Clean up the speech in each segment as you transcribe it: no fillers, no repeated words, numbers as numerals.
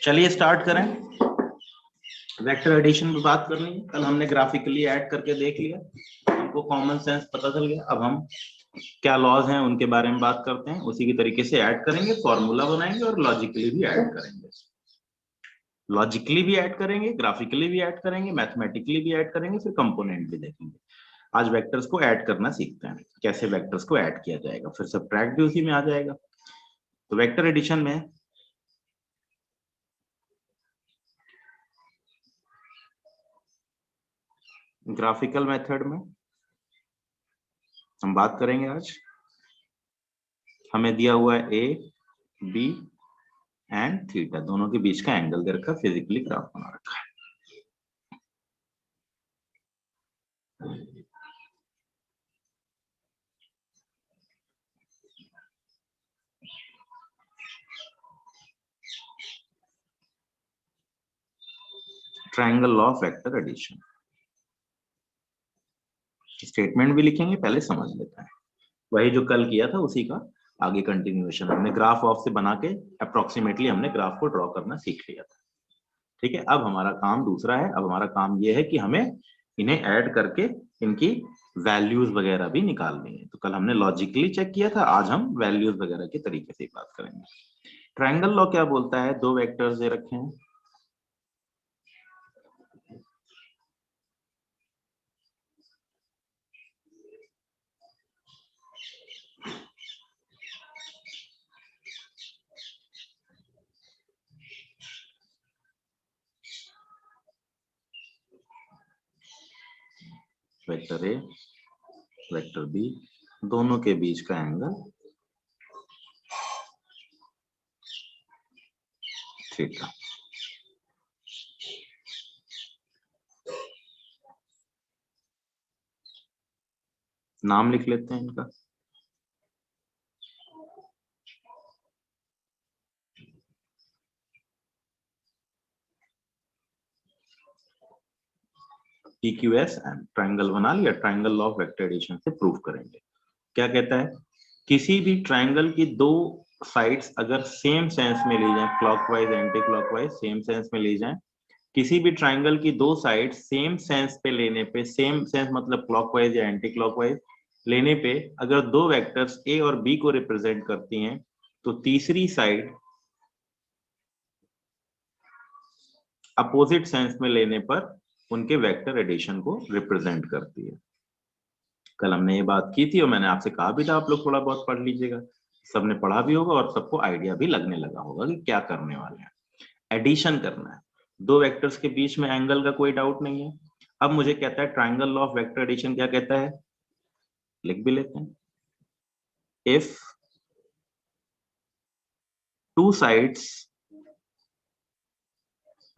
चलिए स्टार्ट करें। Vector addition पे बात करनी है। कल हमने ग्राफिकली ऐड करके देख लिया, हमको कॉमन सेंस पता चल गया। अब हम क्या लॉज हैं उनके बारे में बात करते हैं। उसी की तरीके से ऐड करेंगे, फॉर्मूला बनाएंगे और लॉजिकली भी ऐड करेंगे। लॉजिकली भी ऐड करेंगे, ग्राफिकली भी ऐड करेंगे, मैथमेटिकली भी ऐड करेंगे, फिर कंपोनेंट भी देखेंगे। आज वेक्टर्स को ऐड करना सीखते हैं, कैसे वेक्टर्स को ऐड किया जाएगा, फिर सबट्रैक्ट भी उसी में आ जाएगा। तो वेक्टर एडिशन में ग्राफिकल मेथड में हम बात करेंगे। आज हमें दिया हुआ है ए बी एंड थीटा, दोनों के बीच का एंगल दे रखा, फिजिकली ग्राफ बना रखा है। Triangle law of vector addition statement भी लिखेंगे, पहले समझ लेते हैं। वही जो कल किया था उसी का आगे कंटिन्यूएशन। हमने ग्राफ ऑफ से बना के अप्रोक्सीमेटली हमने ग्राफ को ड्रॉ करना सीख लिया था। ठीक है, अब हमारा काम दूसरा है। अब हमारा काम ये है कि हमें इन्हें ऐड करके इनकी वैल्यूज वगैरह भी निकालनी है। तो कल हमने लॉजिकली चेक किया था, आज हम वैल्यूज वगैरह के तरीके से बात करेंगे। ट्रायंगल लॉ क्या बोलता है? दो वेक्टर्स दे रखे हैं, वेक्टर ए वेक्टर बी, दोनों के बीच का एंगल थीटा। नाम लिख लेते हैं इनका। PQS एंड ट्रायंगल बना लिया। Triangle law of vector addition से प्रूव करेंगे। क्या कहता है? किसी भी ट्रायंगल की दो साइड्स अगर सेम सेंस में ली जाए, clockwise anti clockwise same sense में ली जाए, किसी भी ट्रायंगल की दो साइड सेम सेंस पे लेने पे, सेम सेंस मतलब क्लॉकवाइज या एंटी क्लॉकवाइज लेने पे, अगर दो वेक्टर्स ए और बी को रिप्रेजेंट करती हैं, तो तीसरी साइड अपोजिट सेंस में लेने पर उनके वेक्टर एडिशन को रिप्रेजेंट करती है। कल हमने ये बात की थी और मैंने आपसे कहा भी था आप लोग थोड़ा बहुत पढ़ लीजिएगा। सबने पढ़ा भी होगा और सबको आइडिया भी लगने लगा होगा कि क्या करने वाले हैं। एडिशन करना है दो वेक्टर्स के बीच में, एंगल का कोई डाउट नहीं है। अब मुझे कहता है triangle law of vector addition क्या कहता है, लिख भी लेते हैं। If two sides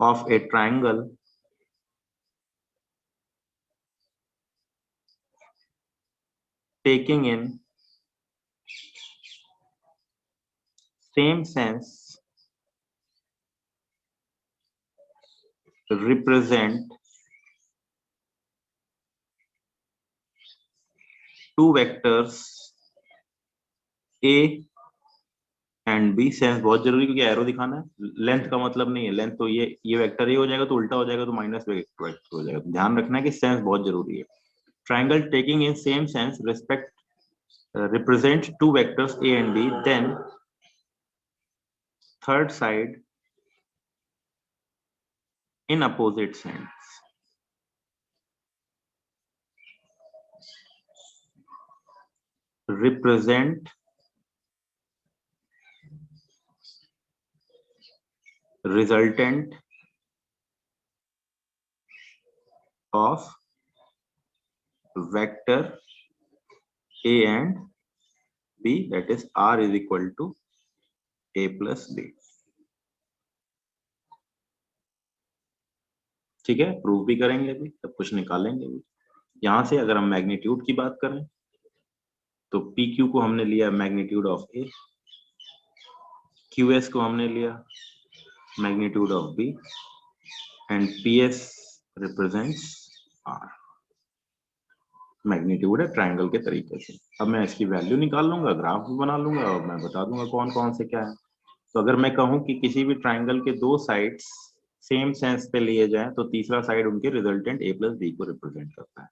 of a triangle taking in same sense represent two vectors A and B. सेंस बहुत जरूरी, क्योंकि एरो दिखाना है। लेंथ का मतलब नहीं है, लेंथ तो ये वेक्टर ए हो जाएगा तो उल्टा हो जाएगा तो माइनस वेक्टर हो जाएगा। ध्यान रखना है कि सेंस बहुत जरूरी है। Triangle taking in same sense respect represent two vectors A and B, then third side in opposite sense represent resultant of vector A and B, that is R is equal to A plus B। ठीक है, prove भी करेंगे, अभी सब कुछ निकालेंगे भी। यहां से अगर हम मैग्नीट्यूड की बात करें तो PQ को हमने लिया मैग्नीट्यूड ऑफ A, QS को हमने लिया magnitude of B and PS represents R। Magnitude है ट्रायंगल के तरीके से। अब मैं इसकी वैल्यू निकाल लूंगा, ग्राफ भी बना लूंगा और मैं बता दूंगा कौन कौन से क्या है। तो अगर मैं कहूं कि किसी भी ट्राइंगल के दो साइड्स सेम सेंस पे लिए जाएं तो तीसरा साइड उनके रिजल्टेंट a प्लस बी को रिप्रेजेंट करता है।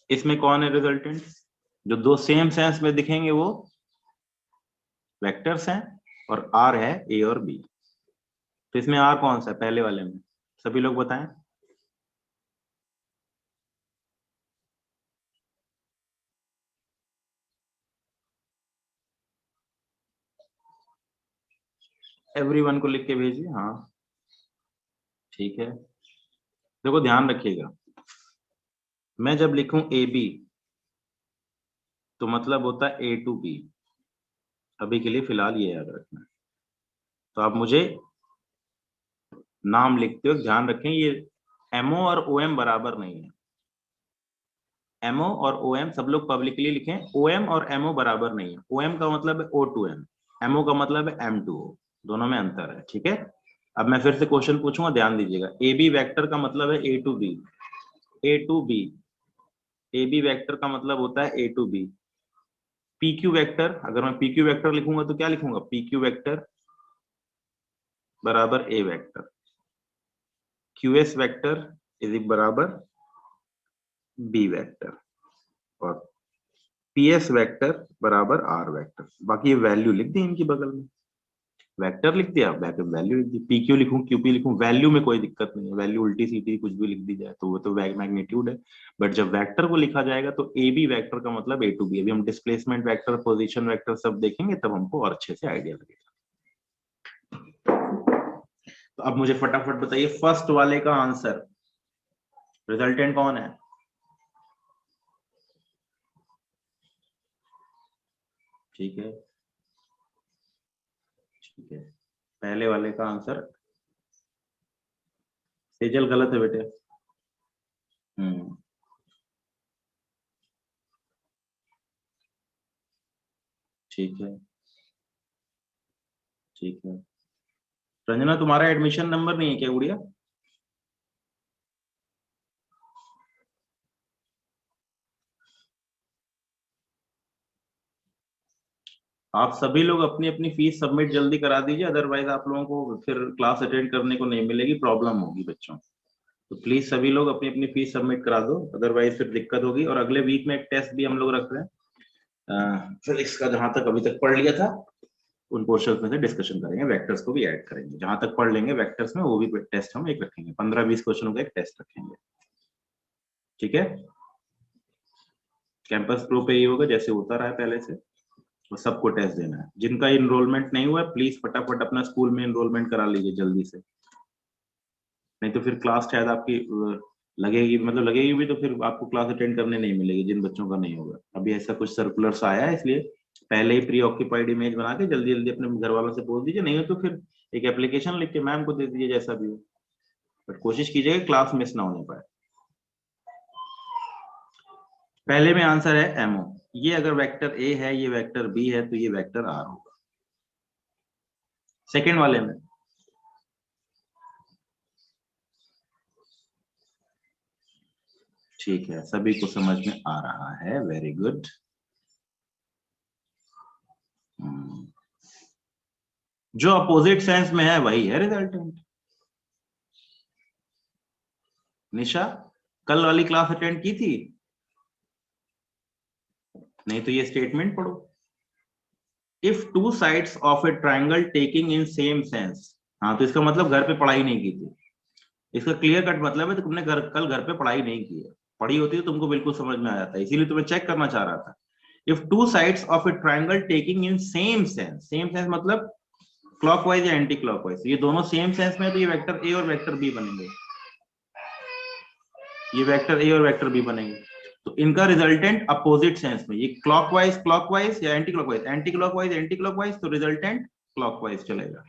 इसमें कौन है रिजल्टेंट? जो दो सेम सेंस में दिखेंगे वो वेक्टर्स हैं और आर है ए और बी। तो इसमें आर कौन सा है पहले वाले में? सभी लोग बताएं। एवरीवन को लिख के भेजिए। हाँ ठीक है। देखो ध्यान रखिएगा, मैं जब लिखूं ए बी तो मतलब होता है ए टू बी। अभी के लिए फिलहाल ये याद रखना। तो आप मुझे नाम लिखते हो ध्यान रखें, ये एमओ और ओएम बराबर नहीं है। एमओ और ओएम सब लोग पब्लिकली लिखें। ओएम और एमओ बराबर नहीं है। ओएम का मतलब है ओ टू एम, एमओ का मतलब है एम टू ओ, दोनों में अंतर है। ठीक है। अब मैं फिर से क्वेश्चन पूछूंगा, ध्यान दीजिएगा। ए बी वैक्टर का मतलब है A to B. A to B, A B vector का मतलब होता है A to B. P Q vector, अगर मैं पी क्यू वैक्टर लिखूंगा तो क्या लिखूंगा? पी क्यू वैक्टर बराबर A vector. Q S vector is बराबर बी वैक्टर। और पी एस वैक्टर बराबर आर वैक्टर। बाकी ये वैल्यू लिख दी इनकी बगल में, वेक्टर लिख दिया, वैल्यू लिख दी। पी क्यू लिखूं क्यूपी लिखूं, वैल्यू में कोई दिक्कत नहीं है। वैल्यू उल्टी सीधी कुछ भी लिख दी जाए तो वो तो मैग्नीट्यूड है। बट जब वेक्टर को लिखा जाएगा तो ए बी वेक्टर का मतलब ए टू बी। अभी हम डिस्प्लेसमेंट वेक्टर, पोजीशन वेक्टर सब देखेंगे तब हमको और अच्छे से आइडिया लगेगा। तो अब मुझे फटाफट बताइए, फर्स्ट वाले का आंसर रिजल्टेंट कौन है? ठीक है, ठीक है। पहले वाले का आंसर सेजल गलत है बेटे। हम्म, ठीक है, ठीक है। रंजना तुम्हारा एडमिशन नंबर नहीं है क्या गुड़िया? आप सभी लोग अपनी अपनी फीस सबमिट जल्दी करा दीजिए, अदरवाइज आप लोगों को फिर क्लास अटेंड करने को नहीं मिलेगी, प्रॉब्लम होगी बच्चों। तो प्लीज सभी लोग अपनी अपनी फीस सबमिट करा दो, अदरवाइज फिर दिक्कत होगी। और अगले वीक में एक टेस्ट भी हम लोग रख रहे हैं फिजिक्स का, जहां तक अभी तक पढ़ लिया था उन पोर्शन में से डिस्कशन करेंगे, वेक्टर्स को भी ऐड करेंगे। जहां तक पढ़ लेंगे वेक्टर्स में वो भी टेस्ट हम एक रखेंगे, 15-20 क्वेश्चनों का एक टेस्ट रखेंगे। ठीक है। कैंपस प्रो पे ही होगा जैसे होता रहा है पहले से, तो सबको टेस्ट देना है। जिनका इनरोलमेंट नहीं हुआ है प्लीज फटाफट अपना स्कूल में इनरोलमेंट करा लीजिए जल्दी से, नहीं तो फिर क्लास शायद आपकी लगेगी, मतलब लगेगी भी तो फिर आपको क्लास अटेंड करने नहीं मिलेगी जिन बच्चों का नहीं होगा। अभी ऐसा कुछ सर्कुलर्स आया है, इसलिए पहले ही प्री ऑक्यूपाइड इमेज बना के जल्दी जल्दी अपने घर वालों से बोल दीजिए, नहीं हो तो फिर एक एप्लीकेशन लिख के मैम को दे दीजिए, जैसा भी हो। बट कोशिश कीजिएगा क्लास मिस ना होने पाए। पहले में आंसर है एमओ। ये अगर वेक्टर ए है, ये वेक्टर बी है, तो ये वेक्टर आर होगा। सेकेंड वाले में ठीक है, सभी को समझ में आ रहा है, वेरी गुड। जो अपोजिट सेंस में है वही है रिजल्टेंट। निशा, कल वाली क्लास अटेंड की थी? नहीं तो ये स्टेटमेंट पढ़ो। If two sides of A triangle taking in same sense, हाँ तो इसका मतलब घर पे पढ़ाई नहीं की थी। इसका क्लियर कट मतलब है तुमने कल घर पे पढ़ाई नहीं की है, पढ़ी होती तो तुमको बिल्कुल समझ में आ जाता है, इसीलिए तुम्हें चेक करना चाह रहा था। If two sides of A triangle taking in same sense मतलब क्लॉकवाइज या एंटी क्लॉकवाइज, ये दोनों सेम सेंस में, तो ये वेक्टर ए और वेक्टर बी बनेंगे, ये वेक्टर ए और वेक्टर बी बनेंगे। तो इनका रिजल्टेंट अपोजिट सेंस में, ये क्लॉकवाइज क्लॉकवाइज या anti clockwise anti clockwise anti clockwise, तो रिजल्टेंट क्लॉकवाइज चलेगा।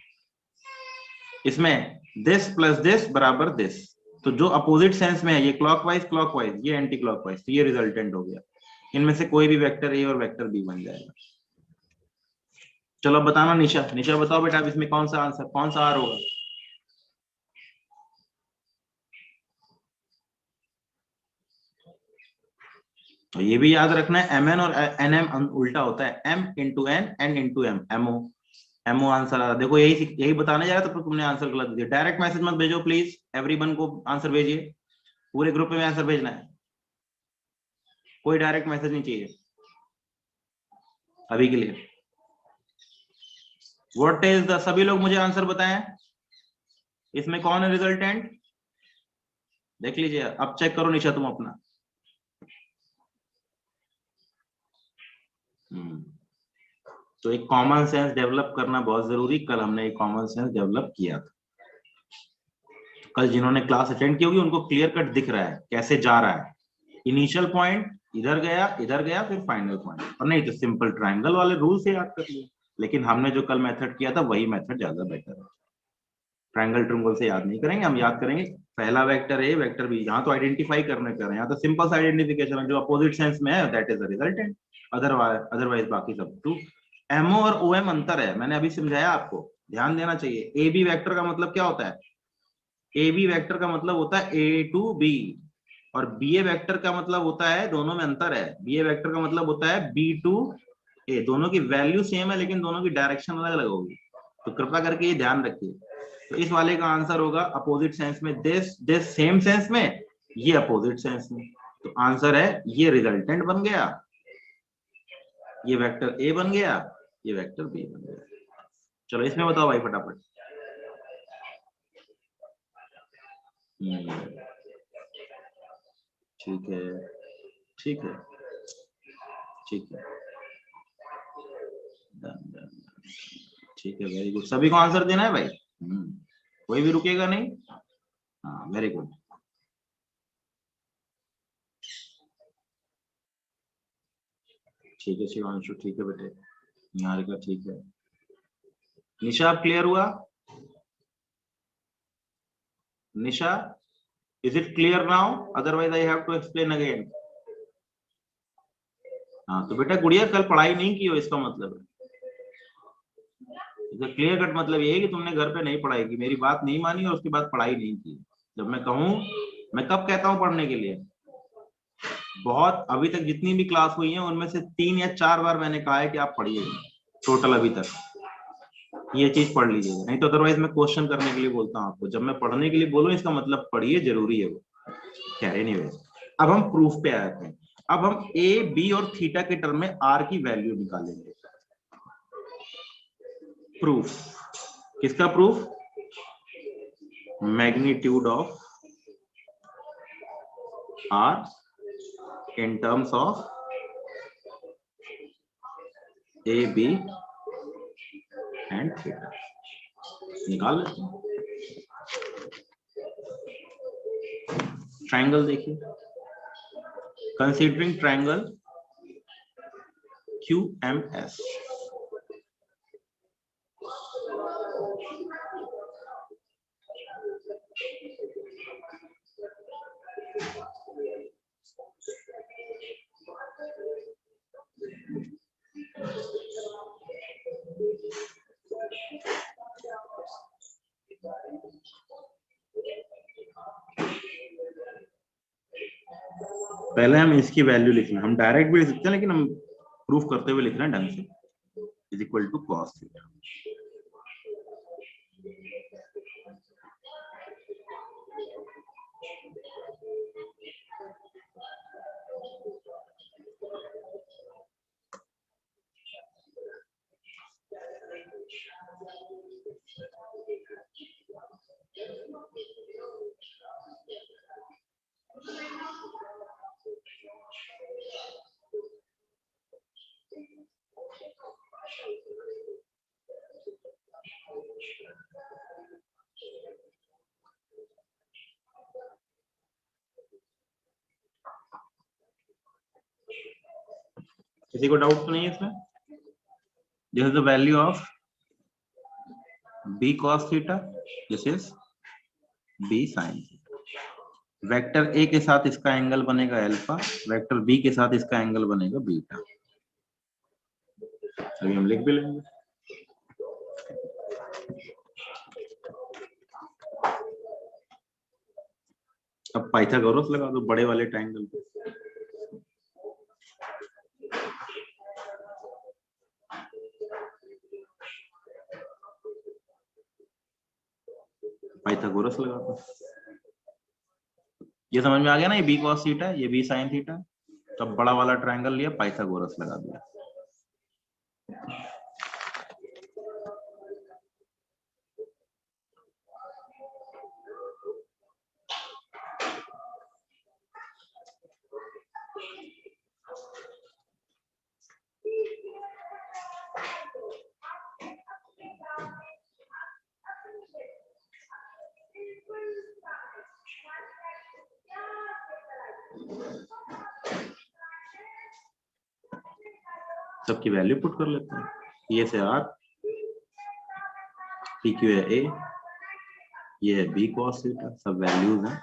इसमें दिस प्लस दिस बराबर दिस, तो जो अपोजिट सेंस में है ये क्लॉकवाइज क्लॉकवाइज, ये एंटी क्लॉकवाइज, तो ये रिजल्टेंट हो गया। इनमें से कोई भी वेक्टर ए और वेक्टर बी बन जाएगा। चलो बताना निशा, निशा बताओ बेटा, अब इसमें कौन सा आंसर, कौन सा आर होगा? तो ये भी याद रखना है, एम एन और एन एम उल्टा होता है, M into N, N into M, M O. M O answer आ रहा, देखो यही बताने जा रहा था, तो तुमने आंसर गलत दिया। डायरेक्ट मैसेज मत भेजो प्लीज, एवरीवन को आंसर भेजिए, पूरे ग्रुप में आंसर भेजना है, कोई डायरेक्ट मैसेज नहीं चाहिए अभी के लिए। व्हाट इज द, सभी लोग मुझे आंसर बताएं, इसमें कौन है रिजल्टेंट? देख लीजिए, अब चेक करो निशा तुम अपना। तो एक कॉमन सेंस डेवलप करना बहुत जरूरी, कल हमने एक कॉमन सेंस डेवलप किया था। कल जिन्होंने क्लास अटेंड की होगी उनको क्लियर कट दिख रहा है कैसे जा रहा है, इनिशियल पॉइंट इधर गया फिर फाइनल पॉइंट, और नहीं तो सिंपल ट्राइंगल वाले रूल से याद कर लिया। लेकिन हमने जो कल मेथड किया था वही मेथड ज्यादा बेटर है, ट्राइंगल ट्रिंगल से याद नहीं करेंगे, हम याद करेंगे पहला वेक्टर ए वेक्टर बी, यहाँ तो आइडेंटिफाई करने कर रहे हैं, यहाँ तो सिंपल सा आइडेंटिफिकेशन है, जो अपोजिट सेंस में है that is the resultant, otherwise बाकी सब ट्रू। एमओ और ओएम अंतर है, मैंने अभी समझाया आपको, ध्यान देना चाहिए। ए बी वेक्टर का मतलब क्या होता है? ए बी वेक्टर का मतलब होता है ए टू बी, और बी ए वेक्टर का मतलब होता है, दोनों में अंतर है, बी ए वेक्टर का मतलब होता है बी टू ए, दोनों की वैल्यू सेम है लेकिन दोनों की डायरेक्शन अलग अलग होगी, तो कृपया करके ये ध्यान रखिए। तो इस वाले का आंसर होगा अपोजिट सेंस में, दिस सेम सेंस में, ये अपोजिट सेंस में, तो आंसर है ये रिजल्टेंट बन गया, ये वेक्टर ए बन गया, ये वेक्टर बी बन गया। चलो इसमें बताओ भाई फटाफट। ठीक है ठीक है ठीक है, ठीक है, वेरी गुड, सभी को आंसर देना है भाई। कोई भी रुकेगा नहीं। हाँ वेरी गुड। ठीक है शिवांशु, ठीक है बेटे, निहारिका ठीक है, निशा आप क्लियर हुआ? Nisha, is it clear now, otherwise I have to explain again. हाँ तो बेटा गुड़िया कल पढ़ाई नहीं की हो इसका मतलब है, इसका क्लियर कट मतलब ये है कि तुमने घर पे नहीं पढ़ाई की, मेरी बात नहीं मानी और उसके बाद पढ़ाई नहीं की। जब मैं कहूँ, मैं कब कहता हूँ पढ़ने के लिए, बहुत अभी तक जितनी भी क्लास हुई है उनमें से 3 या 4 बार मैंने कहा है कि आप पढ़िए, टोटल अभी तक ये चीज पढ़ लीजिएगा, नहीं तो अदरवाइज मैं क्वेश्चन करने के लिए बोलता हूँ आपको, जब मैं पढ़ने के लिए बोलूँ इसका मतलब पढ़िए, जरूरी है वो। क्या एनीवे, अब हम प्रूफ पे आते हैं। अब हम ए बी और थीटा के टर्म में आर की वैल्यू निकालेंगे। प्रूफ, किसका proof? Magnitude of R in terms of A, B and theta, निकाल लेते हैं। ट्राइंगल देखिए, कंसीडरिंग ट्राइंगल QMS, पहले हम इसकी वैल्यू लिख रहे हैं, हम डायरेक्ट भी लिख सकते हैं लेकिन हम प्रूफ करते हुए लिख रहे हैं ढंग से, is equal to cos theta. किसी को डाउट तो नहीं है इसमें? This is the value of b cos theta, this is b sin theta. Vector a के साथ इसका एंगल बनेगा अल्फा, वेक्टर b के साथ इसका एंगल बनेगा बीटा। अभी हम लिख भी लेंगे। अब पाइथागोरस लगा दो बड़े वाले ट्रायंगल पे। पाइथागोरस लगा दो। ये समझ में आ गया ना, ये b cos थीटा, ये b sin थीटा। तब बड़ा वाला ट्रायंगल लिया, पाइथागोरस लगा दिया। सबकी वैल्यू पुट कर लेते हैं। ये से आर, पी क्यू है ए, ये है बी cos थीटा, सब वैल्यूज हैं।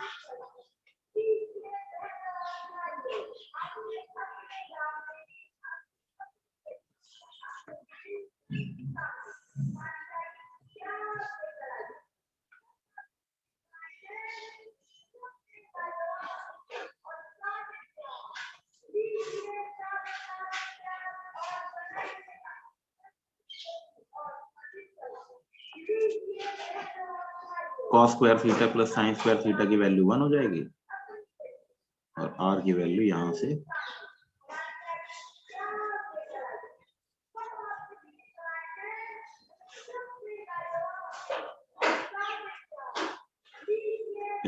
cos square theta plus sine square theta की वैल्यू 1 हो जाएगी और r की वैल्यू यहां से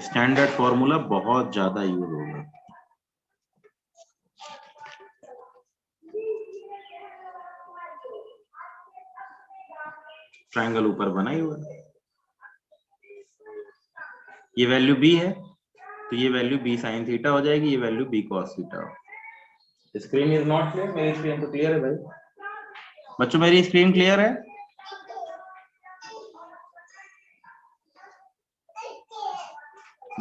स्टैंडर्ड फॉर्मूला बहुत ज्यादा यूज होगा। ट्रायंगल ऊपर बना ही हुआ है, ये वैल्यू b है तो ये वैल्यू b sin थीटा हो जाएगी, ये value b cos theta. Screen is not clear? मेरी स्क्रीन तो क्लियर है भाई। बच्चों मेरी स्क्रीन क्लियर है?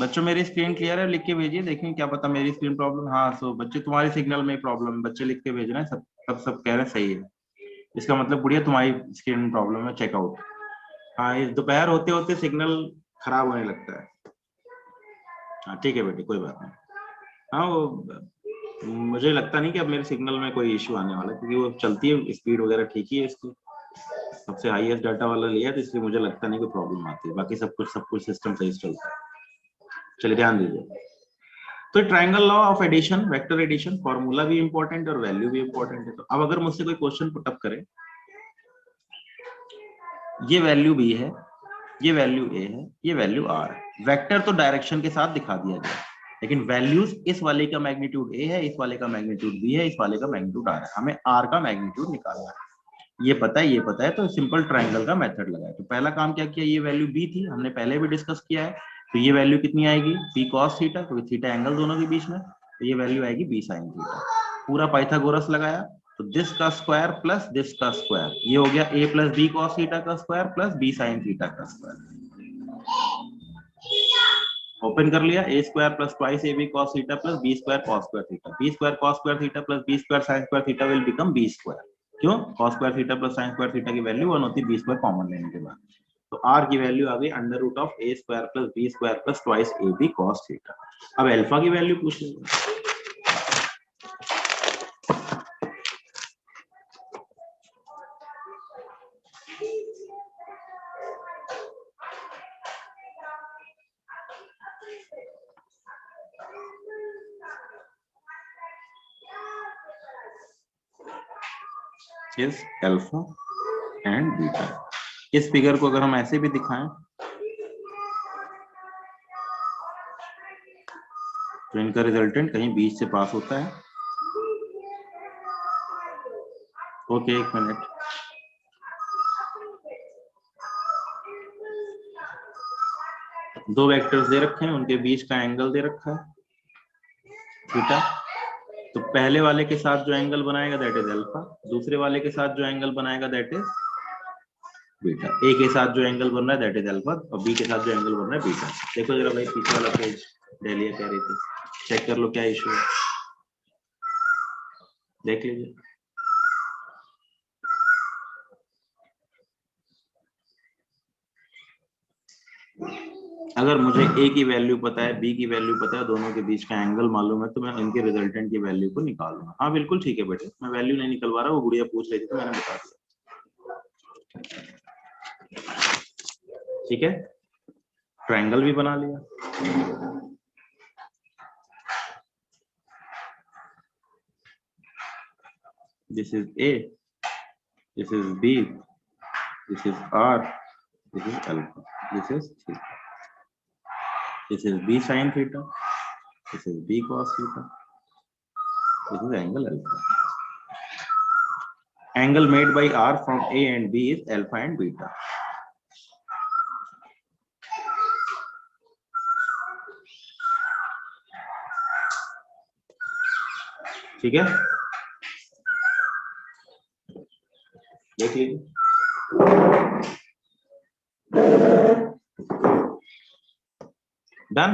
बच्चों मेरी स्क्रीन क्लियर है? लिख के भेजिए, देखें क्या पता मेरी स्क्रीन प्रॉब्लम। हाँ सो बच्चे तुम्हारे सिग्नल में प्रॉब्लम है, बच्चे लिख के भेज रहे हैं, सब कह रहे हैं सही है। इसका मतलब बुढ़िया तुम्हारी स्क्रीन में प्रॉब्लम है, चेकआउट। हाँ इस दोपहर होते होते सिग्नल खराब होने लगता है। हाँ ठीक है बेटे, कोई बात नहीं। हाँ वो मुझे लगता नहीं कि अब मेरे सिग्नल में कोई इश्यू आने वाला है, क्योंकि वो चलती है, स्पीड वगैरह ठीक ही है इसकी, सबसे हाईएस्ट डाटा वाला लिया है, तो इसलिए मुझे लगता नहीं कोई प्रॉब्लम आती है। बाकी सब कुछ सिस्टम सही चलता है। चलिए ध्यान दीजिए। तो triangle law of addition, vector addition, formula भी इंपॉर्टेंट और वैल्यू भी इंपॉर्टेंट है। तो अब अगर मुझसे कोई क्वेश्चन पुटअप करे, ये वैल्यू b है, ये वैल्यू a है, ये वैल्यू r है, वेक्टर तो डायरेक्शन के साथ दिखा दिया गया, लेकिन वैल्यूज इस वाले का मैग्नीट्यूड a है, इस वाले का मैग्नीट्यूड b है, इस वाले का मैग्नीट्यूड r है। हमें r का मैग्नीट्यूड निकालना है। ये पता है, ये पता है, तो सिंपल ट्रायंगल का मेथड लगाया। तो पहला काम क्या किया, ये वैल्यू b थी, हमने पहले भी डिस्कस किया है, तो ये वैल्यू कितनी आएगी, b cos थीटा, क्योंकि थीटा एंगल दोनों के बीच में, तो ये वैल्यू आएगी b sin थीटा। पूरा पाइथागोरस लगाया, तो दिस का स्क्वायर प्लस दिस का स्क्वायर, ये हो गया a plus b cos theta का square plus b sin theta का स्क्वायर। ओपन कर लिया, a square plus twice ab cos theta plus b square cos square theta, b square cos square theta plus b square sin square theta will become b square. क्यों? cos square theta plus sin square theta की value 1 होती है, b square common लेने के बाद। तो r की value आ गई under root of a square plus b square plus twice ab cos theta. अब अल्फा की वैल्यू पूछ लेंगे। is alpha and beta. इस फिगर को अगर हम ऐसे भी दिखाएं तो इनका रिजल्टेंट कहीं बीच से पास होता है। ओके एक मिनट, दो वेक्टर्स दे रखे हैं, उनके बीच का एंगल दे रखा है थीटा। तो पहले वाले के साथ जो एंगल बनाएगा दैट इज अल्फा, दूसरे वाले के साथ जो एंगल बनाएगा दैट इज बीटा। ए के साथ जो एंगल बन रहा है दैट इज अल्फा और बी के साथ जो एंगल बन रहा है बीटा। देखो जरा भाई पीछे वाला पेज डेलिया कह रही थी, चेक कर लो क्या इशू है, देख लीजिए। अगर मुझे ए की वैल्यू पता है, बी की वैल्यू पता है, दोनों के बीच का एंगल मालूम है, तो मैं इनके रिजल्टेंट की वैल्यू को निकाल लूंगा। हाँ बिल्कुल ठीक है बेटे, मैं वैल्यू नहीं निकलवा रहा, वो गुड़िया पूछ रही थी तो मैंने बता दिया। ठीक है, ट्रायंगल भी बना लिया। This is A, this is B, this is R, this is alpha, this is theta, this is B sin theta, this is b cos theta, this is angle alpha. Angle made by r from a and b is alpha and beta. ठीक है, देख लीजिए। Done.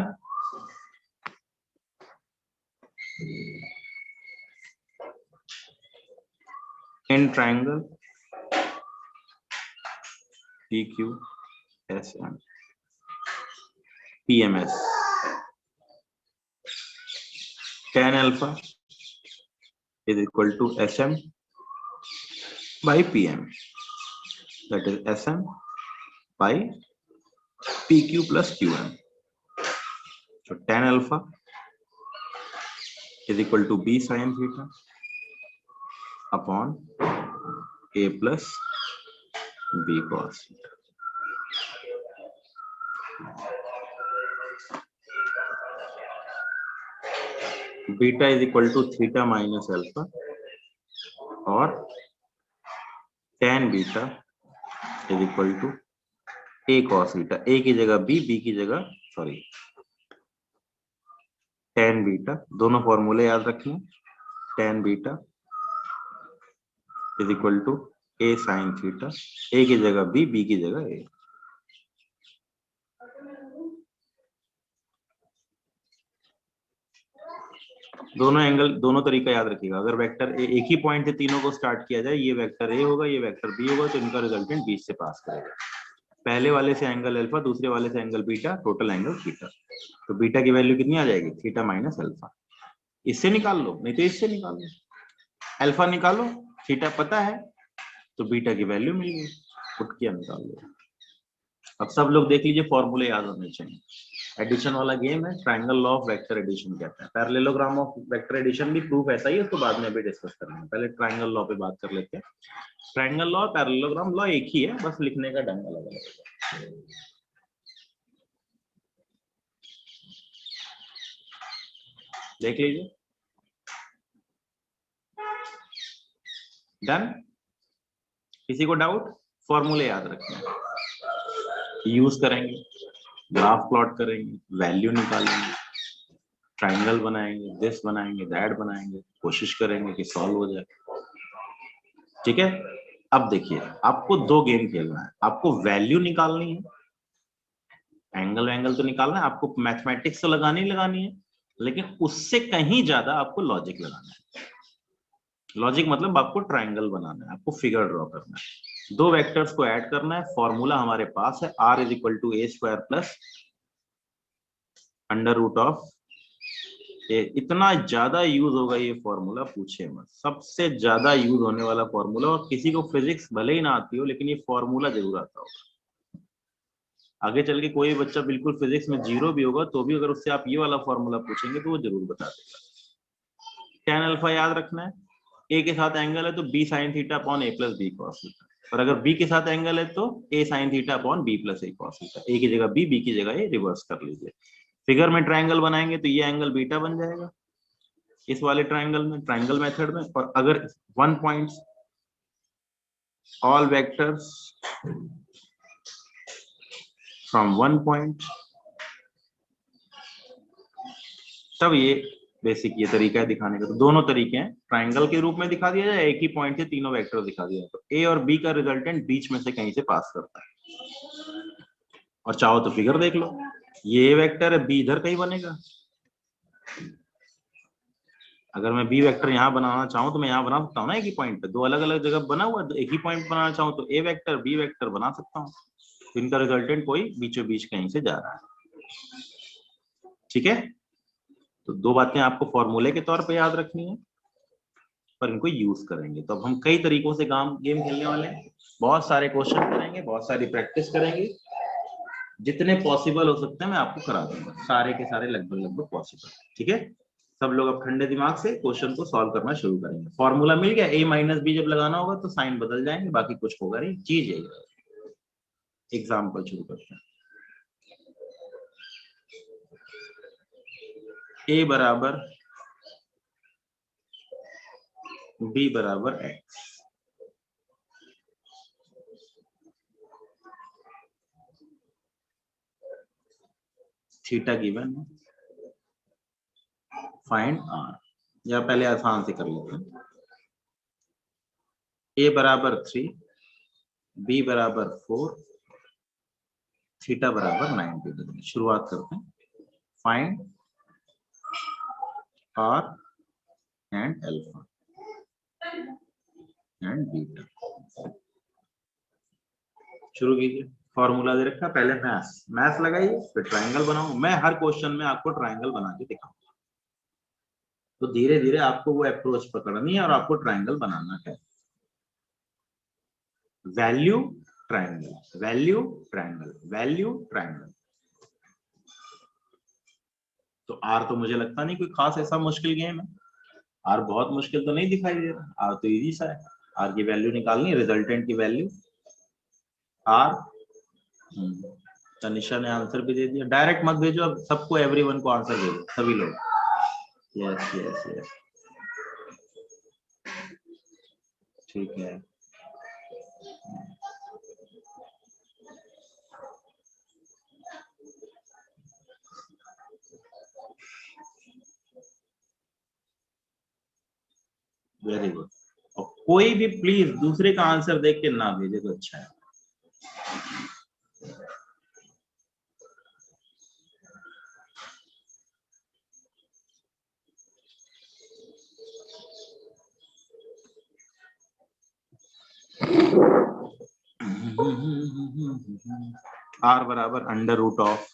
In triangle PQSM PMS, tan alpha is equal to SM by PM, that is SM by PQ plus QM. So tan alpha is equal to B sin theta upon A plus B cos theta. Beta is equal to theta minus alpha और tan beta is equal to A cos theta. A की जगह B, B की जगह sorry tan beta, दोनों फॉर्मूले याद रखना। tan beta is equal to A sin theta, A की जगह B, B की जगह A। दोनों एंगल, दोनों तरीका याद रखिएगा। अगर वेक्टर ए एक ही पॉइंट से तीनों को स्टार्ट किया जाए, ये वेक्टर ए होगा, ये वेक्टर बी होगा, तो इनका रिजल्टेंट बीच से पास करेगा। पहले वाले से एंगल अल्फा, दूसरे वाले से angle beta, total angle theta. तो बीटा की वैल्यू कितनी आ जाएगी? Theta minus alpha. इससे निकाल लो, नहीं तो इससे निकाल लो। अल्फा निकालो, थीटा पता है तो बीटा की वैल्यू मिल गई, पुट किया, निकाल लो। अब सब लोग देख लीजिए, फॉर्मूले याद होने चाहिए। एडिशन वाला गेम है, triangle law of vector addition कहते हैं। पैरेललोग्राम ऑफ वेक्टर एडिशन भी प्रूफ ऐसा ही है, उसको बाद में भी डिस्कस करेंगे। पहले ट्रायंगल लॉ पे बात कर लेते हैं। ट्रायंगल लॉ, पैरेललोग्राम लॉ एक ही है, बस लिखने का ढंग अलग अलग है। देख लीजिए, डन। किसी को डाउट? फॉर्मूले याद रखना, यूज करेंगे, ग्राफ प्लॉट करेंगे, वैल्यू निकालेंगे, ट्रायंगल बनाएंगे, दिस बनाएंगे, दैट बनाएंगे, कोशिश करेंगे कि सॉल्व हो जाए। ठीक है, अब देखिए, आपको दो गेम खेलना है। आपको वैल्यू निकालनी है, एंगल वैंगल तो निकालना है, आपको मैथमेटिक्स तो लगानी ही लगानी है, लेकिन उससे कहीं ज्यादा आपको लॉजिक लगाना है। लॉजिक मतलब आपको ट्रायंगल बनाना है, आपको फिगर ड्रॉ करना है, दो वेक्टर्स को ऐड करना है। फॉर्मूला हमारे पास है, r is equal to A square plus under root of A. इतना ज्यादा यूज होगा ये फॉर्मूला, पूछे मत, सबसे ज्यादा यूज होने वाला फॉर्मूला। और किसी को फिजिक्स भले ही ना आती हो, लेकिन ये फॉर्मूला जरूर आता होगा। आगे चल के कोई बच्चा बिल्कुल फिजिक्स में जीरो भी होगा, तो भी अगर उससे आप ये वाला फॉर्मूला पूछेंगे तो वो जरूर बता देगा। tan अल्फा याद रखना है, ए के साथ एंगल है तो b sin theta upon a plus b cos theta, और अगर b के साथ एंगल है तो a sin theta upon b plus a cos theta. a की जगह b की जगह a, रिवर्स कर लीजिए। फिगर में ट्रायंगल बनाएंगे तो ये एंगल बीटा बन जाएगा इस वाले ट्रायंगल में, ट्रायंगल मेथड में। और अगर one point, all vectors from one point तब ये बेसिक ये तरीका है दिखाने का। तो दोनों तरीके हैं, ट्राइंगल के रूप में दिखा दिया जाए, एक ही पॉइंट से तीनों वेक्टर दिखा दिया जाए, तो ए और बी का रिजल्टेंट बीच में से कहीं से पास करता है। और चाहो तो फिगर देख लो, ये वेक्टर है, बी इधर कहीं बनेगा। अगर मैं बी वेक्टर यहाँ बनाना चाहूँ तो मैं यहाँ बना सकता हूँ ना, एक ही पॉइंट पे। दो अलग अलग जगह बना हुआ है, एक ही पॉइंट बनाना चाहूँ तो ए वेक्टर बी वेक्टर बना सकता हूँ। तो इनका रिजल्टेंट कोई बीचों बीच कहीं से जा रहा है। ठीक है, तो दो बातें आपको फॉर्मूले के तौर पे याद रखनी है, पर इनको यूज करेंगे। तो अब हम कई तरीकों से गेम खेलने वाले हैं, बहुत सारे क्वेश्चन करेंगे, बहुत सारी प्रैक्टिस करेंगे, जितने पॉसिबल हो सकते हैं मैं आपको करा दूंगा, सारे के सारे लगभग लगभग पॉसिबल। ठीक है, सब लोग अब ठंडे दिमाग से क्वेश्चन को सॉल्व करना शुरू करेंगे। फॉर्मूला मिल गया, a माइनस बी जब लगाना होगा तो साइन बदल जाएंगे, बाकी कुछ होगा नहीं, चीज है। एग्जाम्पल शुरू करते हैं। a बराबर b बराबर x, थीटा गिवन है, फाइंड r। या पहले आसान से कर लेते हैं, a बराबर 3, b बराबर 4, थीटा बराबर 90 डिग्री। शुरुआत करते हैं, find r and alpha and beta. शुरू कीजिए। फॉर्मूला दे रखा, पहले मैथ्स लगाइए, फिर ट्रायंगल बनाओ। मैं हर क्वेश्चन में आपको ट्रायंगल बना के दिखाऊंगा, तो धीरे धीरे आपको वो अप्रोच पकड़नी है और आपको ट्रायंगल बनाना है। Value triangle, value triangle, value triangle. तो आर तो मुझे लगता नहीं कोई खास ऐसा मुश्किल गेम है, आर बहुत मुश्किल तो नहीं दिखाई दे रहा, आर तो इजी सा है। आर की वैल्यू निकालनी है, रिजल्टेंट की वैल्यू आर। तनिषा ने आंसर भी दे दिया, डायरेक्ट मत भेजो, अब सबको एवरीवन को आंसर भेजो, सभी लोग। यस यस यस, ठीक है। Very good. और कोई भी प्लीज दूसरे का आंसर देख के ना भेजे तो अच्छा है। आर बराबर अंडर रूट ऑफ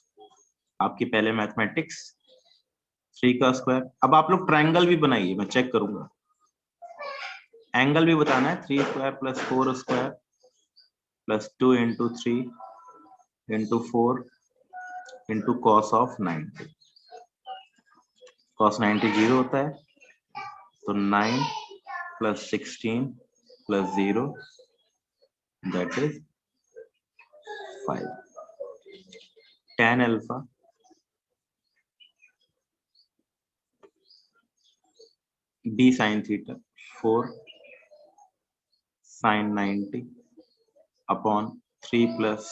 आपकी पहले मैथमेटिक्स 3 का स्क्वायर। अब आप लोग ट्रायंगल भी बनाइए, मैं चेक करूंगा। एंगल भी बताना है, 3 square plus 4 square plus 2 into 3 into 4 into cos of 90। Cos 90 zero होता है, तो 9 plus 16 plus 0 that is 5। tan alpha b sin theta 4 sin 90 upon 3 plus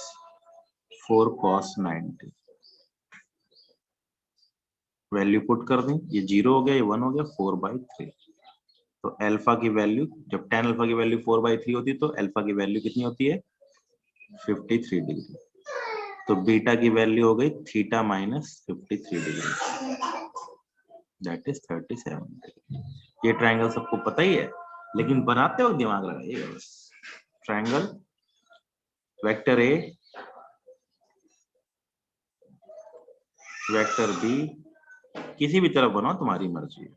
4 cos 90। Value put कर दें, ये 0 हो गया, ये 1 हो गया, 4/3। तो अल्फा की वैल्यू, जब tan अल्फा की वैल्यू 4/3 होती है तो अल्फा की वैल्यू कितनी होती है, 53 डिग्री। तो बीटा की वैल्यू हो गई theta minus 53 degree, that is 37 degree. ये ट्रायंगल सबको पता ही है, लेकिन बनाते वक्त दिमाग लगाइए बस। Triangle vector A vector B, किसी भी तरफ बनाओ, तुम्हारी मर्जी है।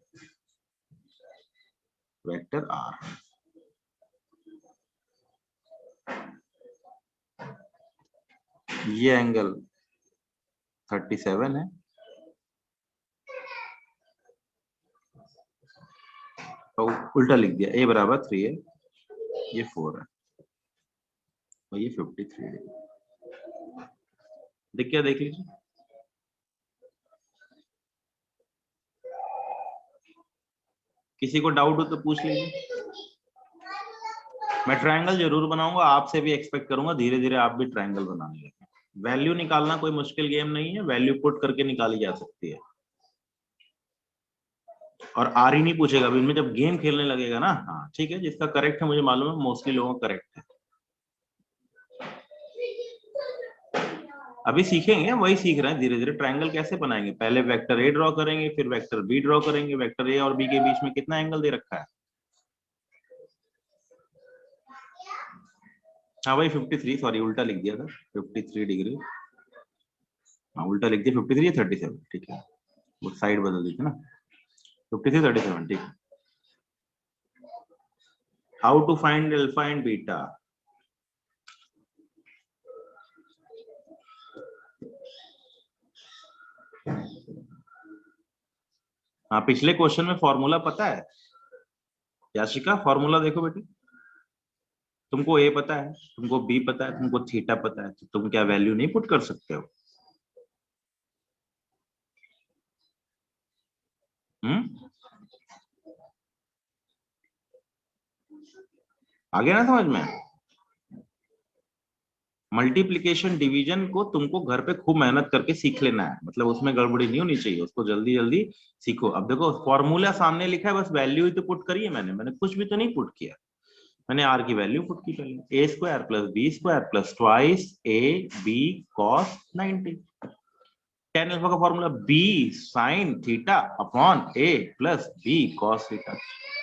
वेक्टर आर, ये एंगल 37 है, तो उल्टा लिख दिया, a बराबर 3 है, ये 4 है और ये 53 है। देख क्या, देख लीजिए। किसी को डाउट हो तो पूछ लीजिए। मैं ट्रायंगल जरूर बनाऊंगा, आपसे भी एक्सपेक्ट करूंगा धीरे धीरे आप भी ट्रायंगल बनाने लगे। वैल्यू निकालना कोई मुश्किल गेम नहीं है, वैल्यू पुट करके निकाली जा सकती है। और आर ही नहीं पूछेगा अभी इनमें, जब गेम खेलने लगेगा ना। हाँ ठीक है, जिसका करेक्ट है मुझे मालूम है, मोस्टली लोगों का करेक्ट है। अभी सीखेंगे, वही सीख रहे हैं धीरे धीरे। ट्रायंगल कैसे बनाएंगे, पहले वेक्टर ए ड्रॉ करेंगे, फिर वेक्टर बी ड्रॉ करेंगे। वेक्टर ए और बी के बीच में कितना एंगल दे रखा है? हाँ भाई 53, सॉरी उल्टा लिख दिया था, 53 डिग्री। हाँ उल्टा लिख दिया, 53 या 37, ठीक है, वो साइड बदल दी थी ना, 53 37, ठीक है। How to find alpha and beta? हाँ पिछले क्वेश्चन में फॉर्मूला पता है याशिका? फॉर्मूला देखो बेटी, तुमको ए पता है, तुमको बी पता है, तुमको थीटा पता है, तो तुम क्या वैल्यू नहीं पुट कर सकते हो? आगे ना समझ में? मल्टीप्लिकेशन डिवीजन को तुमको घर पे खूब मेहनत करके सीख लेना है, मतलब उसमें गड़बड़ी नहीं होनी चाहिए, उसको जल्दी जल्दी सीखो। अब देखो फॉर्मूला सामने लिखा है, बस वैल्यू ही तो पुट करी है मैंने कुछ भी तो नहीं पुट किया। मैंने आर की वैल्यू पुट की पहले, A square plus B square plus twice A B cos 90। Tan alpha का formula B sine theta upon A plus B cos theta,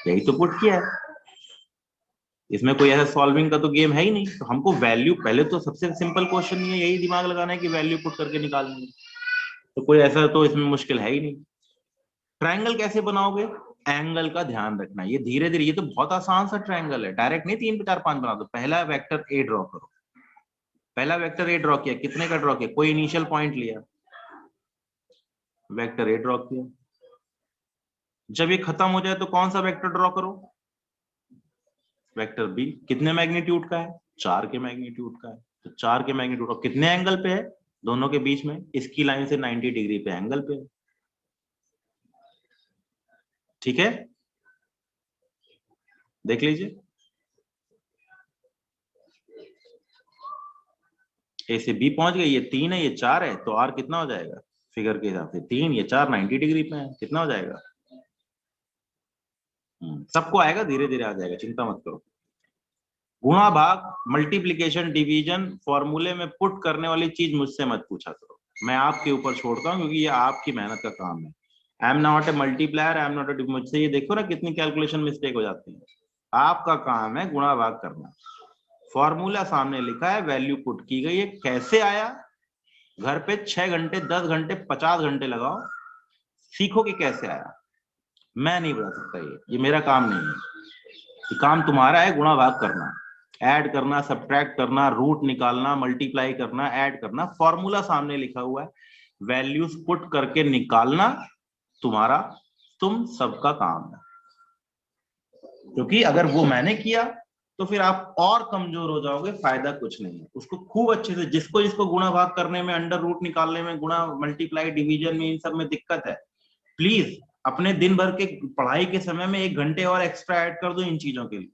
यही तो पुट किया है। इसमें कोई ऐसा सॉल्विंग का तो गेम है ही नहीं। तो हमको वैल्यू, पहले तो सबसे सिंपल क्वेश्चन ये यही दिमाग लगाना है कि वैल्यू पुट करके निकालनी है, तो कोई ऐसा तो इसमें मुश्किल है ही नहीं। ट्रायंगल कैसे बनाओगे? एंगल का ध्यान रखना, ये धीरे धीरे, ये तो बहुत आसान सा ट्रायंगल है, डायरेक्ट नहीं 3 4 5 बना दो। पहला वेक्टर ए ड्रॉ करो, पहला वेक्टर ए ड्रॉ किया, कितने का ड्रॉ किया? कोई इनिशियल पॉइंट लिया, वेक्टर ए ड्रॉ किया। जब ये खत्म हो जाए तो कौन सा वेक्टर ड्रॉ करो? Vector B. कितने मैग्नीट्यूड का है? 4 के मैग्नीट्यूड का है। तो 4 के मैग्नीट्यूड, और कितने एंगल पे है दोनों के बीच में? इसकी लाइन से 90 डिग्री पे एंगल पे है, ठीक है, देख लीजिए। ए से बी पहुंच गए, ये 3 है ये 4 है, तो आर कितना हो जाएगा फिगर के हिसाब से? 3, ये 4 90 डिग्री पे है, कितना हो जाएगा? सबको आएगा, धीरे धीरे आ जाएगा, चिंता मत करो। गुणा भाग मल्टीप्लीकेशन डिवीजन फॉर्मूले में पुट करने वाली चीज मुझसे मत पूछा करो, मैं आपके ऊपर छोड़ता हूँ, क्योंकि ये आपकी मेहनत का काम है। I am not a multiplier, I am not a, मुझसे ये देखो ना कितनी कैलकुलेशन मिस्टेक हो जाती है। आपका काम है गुणा भाग करना। फॉर्मूला सामने लिखा है, वैल्यू पुट की गई है, कैसे आया? घर पे 6 घंटे 10 घंटे 50 घंटे लगाओ, सीखो कि कैसे आया। मैं नहीं बता सकता, ये मेरा काम नहीं है। ये काम तुम्हारा है, गुणा भाग करना, ऐड करना, सब्ट्रैक्ट करना, रूट निकालना, मल्टीप्लाई करना, ऐड करना। फॉर्मूला सामने लिखा हुआ है, वैल्यूज पुट करके निकालना तुम्हारा, तुम सबका काम है। क्योंकि अगर वो मैंने किया तो फिर आप और कमजोर हो जाओगे, फायदा कुछ नहीं है। उसको खूब अच्छे से, जिसको जिसको गुणा भाग करने में, अंडर रूट निकालने में, गुणा मल्टीप्लाई डिवीजन में, इन सब में दिक्कत है, प्लीज अपने दिन भर के पढ़ाई के समय में 1 घंटे और एक्स्ट्रा ऐड कर दो इन चीजों के लिए,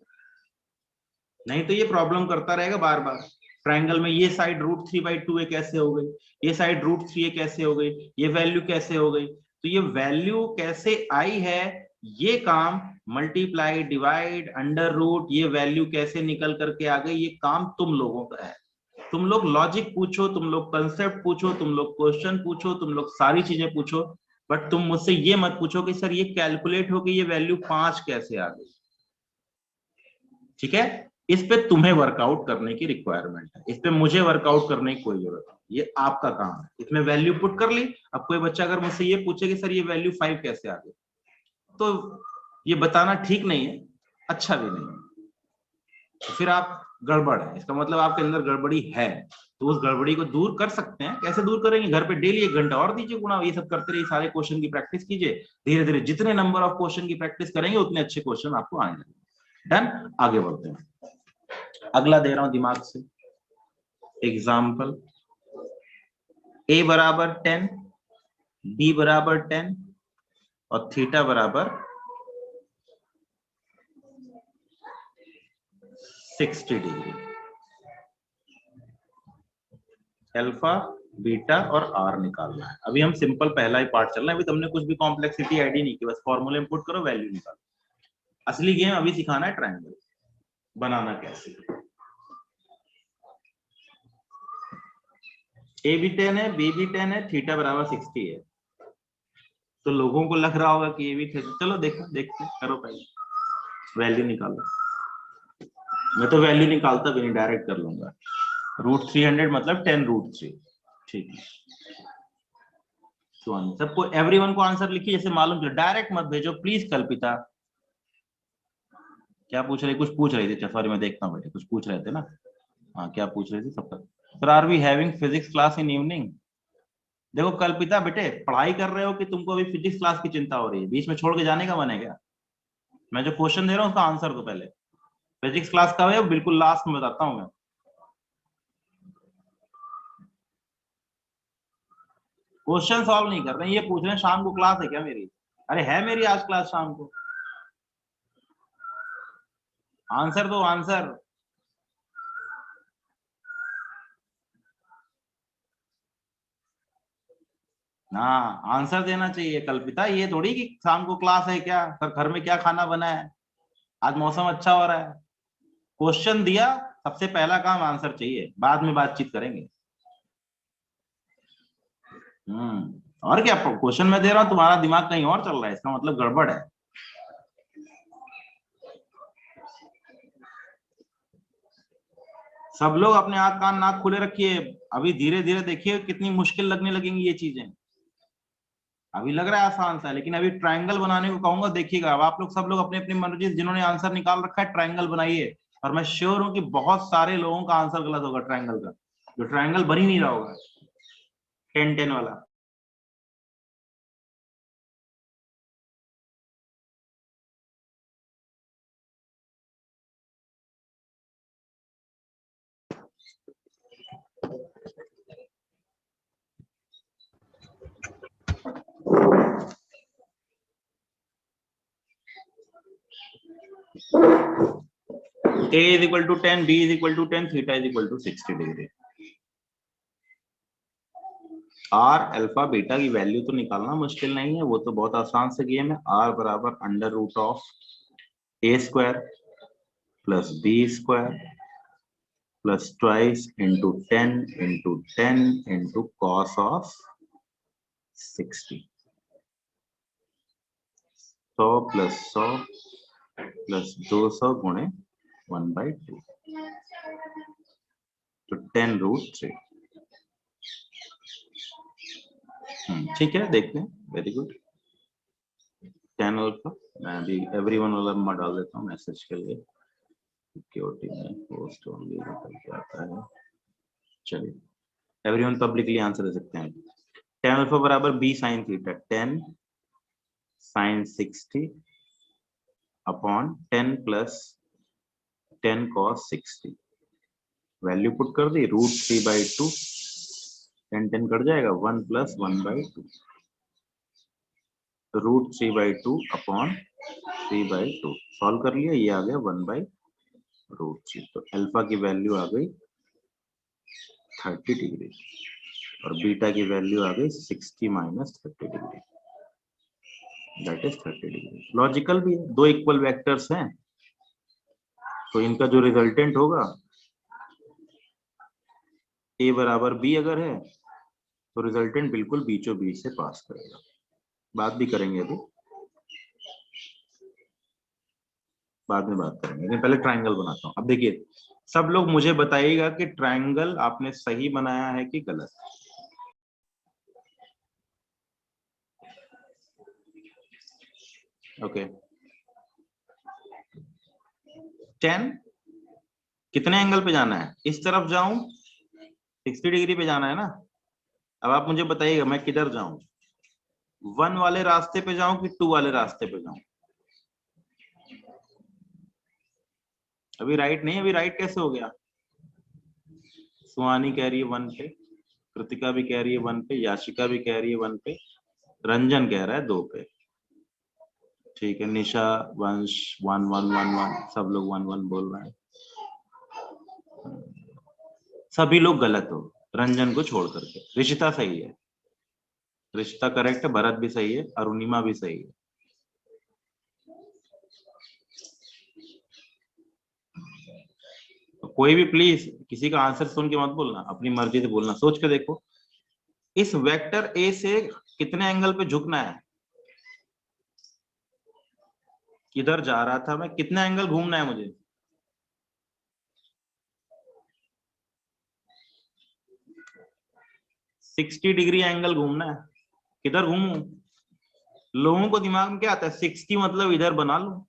नहीं तो ये प्रॉब्लम करता रहेगा बार बार। ट्रायंगल में ये साइड √3/2 कैसे हो गई, ये साइड √3 कैसे हो गई, ये वैल्यू कैसे हो गई? तो ये वैल्यू कैसे आई है, ये काम मल्टीप्लाई डिवाइड अंडर रूट, ये वैल्यू कैसे निकल करके आ गई, ये काम तुम लोगों का है। तुम लोग लॉजिक पूछो, तुम लोग कंसेप्ट पूछो, तुम लोग क्वेश्चन पूछो, तुम लोग सारी चीजें पूछो, बट तुम मुझसे ये मत पूछो कि सर ये कैलकुलेट हो गई, ये वैल्यू 5 कैसे आ गई, ठीक है? इस पे तुम्हें वर्कआउट करने की रिक्वायरमेंट है, इस पे मुझे वर्कआउट करने की कोई जरूरत नहीं, ये आपका काम है। इसमें वैल्यू पुट कर ली। अब कोई बच्चा अगर मुझसे ये पूछे कि सर ये वैल्यू 5 कैसे आ गई, तो ये बताना ठीक नहीं है, अच्छा भी नहीं है, तो फिर आप गड़बड़ है, इसका मतलब आपके अंदर गड़बड़ी है। तो उस गड़बड़ी को दूर कर सकते हैं, कैसे दूर करेंगे? घर पे डेली 1 घंटा और दीजिए गुणा, ये सब करते रहिए, सारे क्वेश्चन की प्रैक्टिस कीजिए। धीरे धीरे जितने नंबर ऑफ क्वेश्चन की प्रैक्टिस करेंगे उतने अच्छे क्वेश्चन आपको आने लगेंगे। डन, आगे बढ़ते हैं। अगला दे रहा हूं दिमाग से एग्जाम्पल। ए बराबर 10, बी बराबर 10 और थीटा बराबर 60 डिग्री। अल्फा बीटा और आर निकालना है। अभी हम सिंपल पहला ही पार्ट चल रहा है, अभी तुमने कुछ भी कॉम्प्लेक्सिटी ऐड ही नहीं की, बस फॉर्मूले में पुट करो, वैल्यू निकालो। असली गेम अभी सिखाना है ट्रायंगल बनाना कैसे। ए भी 10 है, बी भी 10 है, थीटा बराबर 60 है। तो लोगों को लग रहा होगा कि ए भी 30। चलो देखो, देखते करो, पहले वैल्यू निकालो। मैं तो वैल्यू निकालता भी नहीं, डायरेक्ट कर लूंगा। √300 मतलब 10√3। ठीक है, सबको एवरीवन को आंसर लिखिए जैसे मालूम चले, डायरेक्ट मत भेजो प्लीज। कल्पिता क्या पूछ रही, कुछ पूछ रही थी, सॉरी मैं देखता हूँ बेटे, कुछ पूछ रहे थे ना। हाँ, क्या पूछ रही थी सब तक? Sir are we having physics class in evening? देखो कल्पिता बेटे, पढ़ाई कर रहे हो कि तुमको अभी फिजिक्स क्लास की चिंता हो रही है? बीच में छोड़ के जाने का मन है क्या? मैं जो क्वेश्चन दे रहा हूँ उसका आंसर दो पहले। फिजिक्स क्लास कब है बिल्कुल लास्ट में बताता हूँ मैं। क्वेश्चन सॉल्व नहीं कर रहे हैं, ये पूछ रहे हैं शाम को क्लास है क्या मेरी? अरे है मेरी आज क्लास शाम को। आंसर दो, आंसर। हाँ, आंसर देना चाहिए कल्पिता, ये थोड़ी कि शाम को क्लास है क्या, सर घर में क्या खाना बना है, आज मौसम अच्छा हो रहा है। क्वेश्चन दिया, सबसे पहला काम आंसर चाहिए, बाद में बातचीत करेंगे। और क्या, क्वेश्चन मैं दे रहा हूँ, तुम्हारा दिमाग कहीं और चल रहा है, इसका मतलब गड़बड़ है। सब लोग अपने आंख कान नाक खुले रखिए, अभी धीरे धीरे देखिए कितनी मुश्किल लगने लगेंगी ये चीजें। अभी लग रहा है आसान सा है, लेकिन अभी ट्रायंगल बनाने को कहूंगा, देखिएगा। अब आप लोग सब लोग अपनी अपनी मर्जी, जिन्होंने आंसर निकाल रखा है ट्रायंगल बनाइए। और मैं श्योर हूं कि बहुत सारे लोगों का आंसर गलत होगा ट्रायंगल का, जो ट्रायंगल बन ही नहीं रहा होगा 10-10 वाला। A is equal to 10, B is equal to 10, theta is equal to 60 degree. R alpha beta की वैल्यू तो निकालना मुश्किल नहीं है, वो तो बहुत आसान से गेम है। आर बराबर √(a² + b² + twice into 10 into 10 into cos of 60। 100 + 100 + 200 गुणे 1/2, तो 10√3। ठीक है, देखते हैं, वेरी गुड। 10 अल्फा, मैं अभी एवरीवन वाला में डाल देता हूँ मैसेज के लिए, सिक्योरिटी में पोस्ट ओनली निकल के आता है। चलिए, एवरीवन पब्लिकली आंसर दे सकते हैं। 10 अल्फा बराबर b sin theta, 10 sin 60 upon 10 + 10 cos 60। Value put कर दी, √3/2, 10 10 कट जाएगा, 1 + 1/2, तो √3/2 अपॉन 3/2 सॉल्व कर लिया, ये आ गया 1/√3। तो अल्फा की वैल्यू आ गई 30 डिग्री और बीटा की वैल्यू आ गई 60 - 30 degree, that is 30 degree. Logical भी है, दो इक्वल वेक्टर्स हैं, तो इनका जो रिजल्टेंट होगा a बराबर b अगर है, तो रिजल्टेंट बिल्कुल बीचों बीच से पास करेगा। बात भी करेंगे, अभी बाद में बात करेंगे, लेकिन पहले ट्रायंगल बनाता हूं। अब देखिए, सब लोग मुझे बताइएगा कि ट्रायंगल आपने सही बनाया है कि गलत। ओके, 10 कितने एंगल पे जाना है? इस तरफ जाऊं, 60 डिग्री पे जाना है ना। अब आप मुझे बताइएगा मैं किधर जाऊं, 1 वाले रास्ते पे जाऊं कि 2 वाले रास्ते पे जाऊं? अभी राइट नहीं, अभी राइट कैसे हो गया? सुहानी कह रही है 1 पे, कृतिका भी कह रही है 1 पे, याशिका भी कह रही है 1 पे, रंजन कह रहा है 2 पे। ठीक है, निशा, वंश 1 1 1 1, सब लोग 1 1 बोल रहे हैं। सभी लोग गलत हो, रंजन को छोड़ करके। रिशिता सही है, रिशिता करेक्ट है, भरत भी सही है, अरुणिमा भी सही है। तो कोई भी प्लीज किसी का आंसर सुन के मत बोलना, अपनी मर्जी से बोलना, सोच के देखो इस वेक्टर ए से कितने एंगल पे झुकना है, किधर जा रहा था मैं, कितना एंगल घूमना है मुझे। सिक्सटी डिग्री एंगल घूमना है, किधर घूमू। लोगों को दिमाग में क्या आता है, 60 मतलब इधर बना लूं।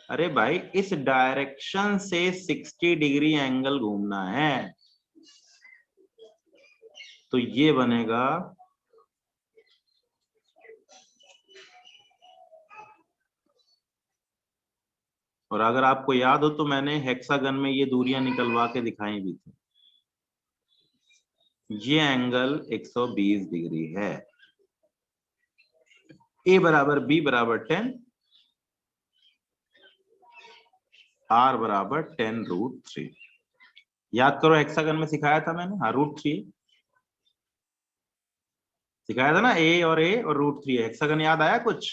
अरे भाई इस डायरेक्शन से 60 डिग्री एंगल घूमना है, तो ये बनेगा और अगर आपको याद हो तो मैंने हेक्सागन में ये दूरियां निकलवा के दिखाई भी थी। ये एंगल 120 डिग्री है। ए बराबर बी बराबर 10, आर बराबर 10√3। याद करो हेक्सागन में सिखाया था मैंने, हाँ √3 सिखाया था ना, ए और √3 हेक्सागन। याद आया कुछ,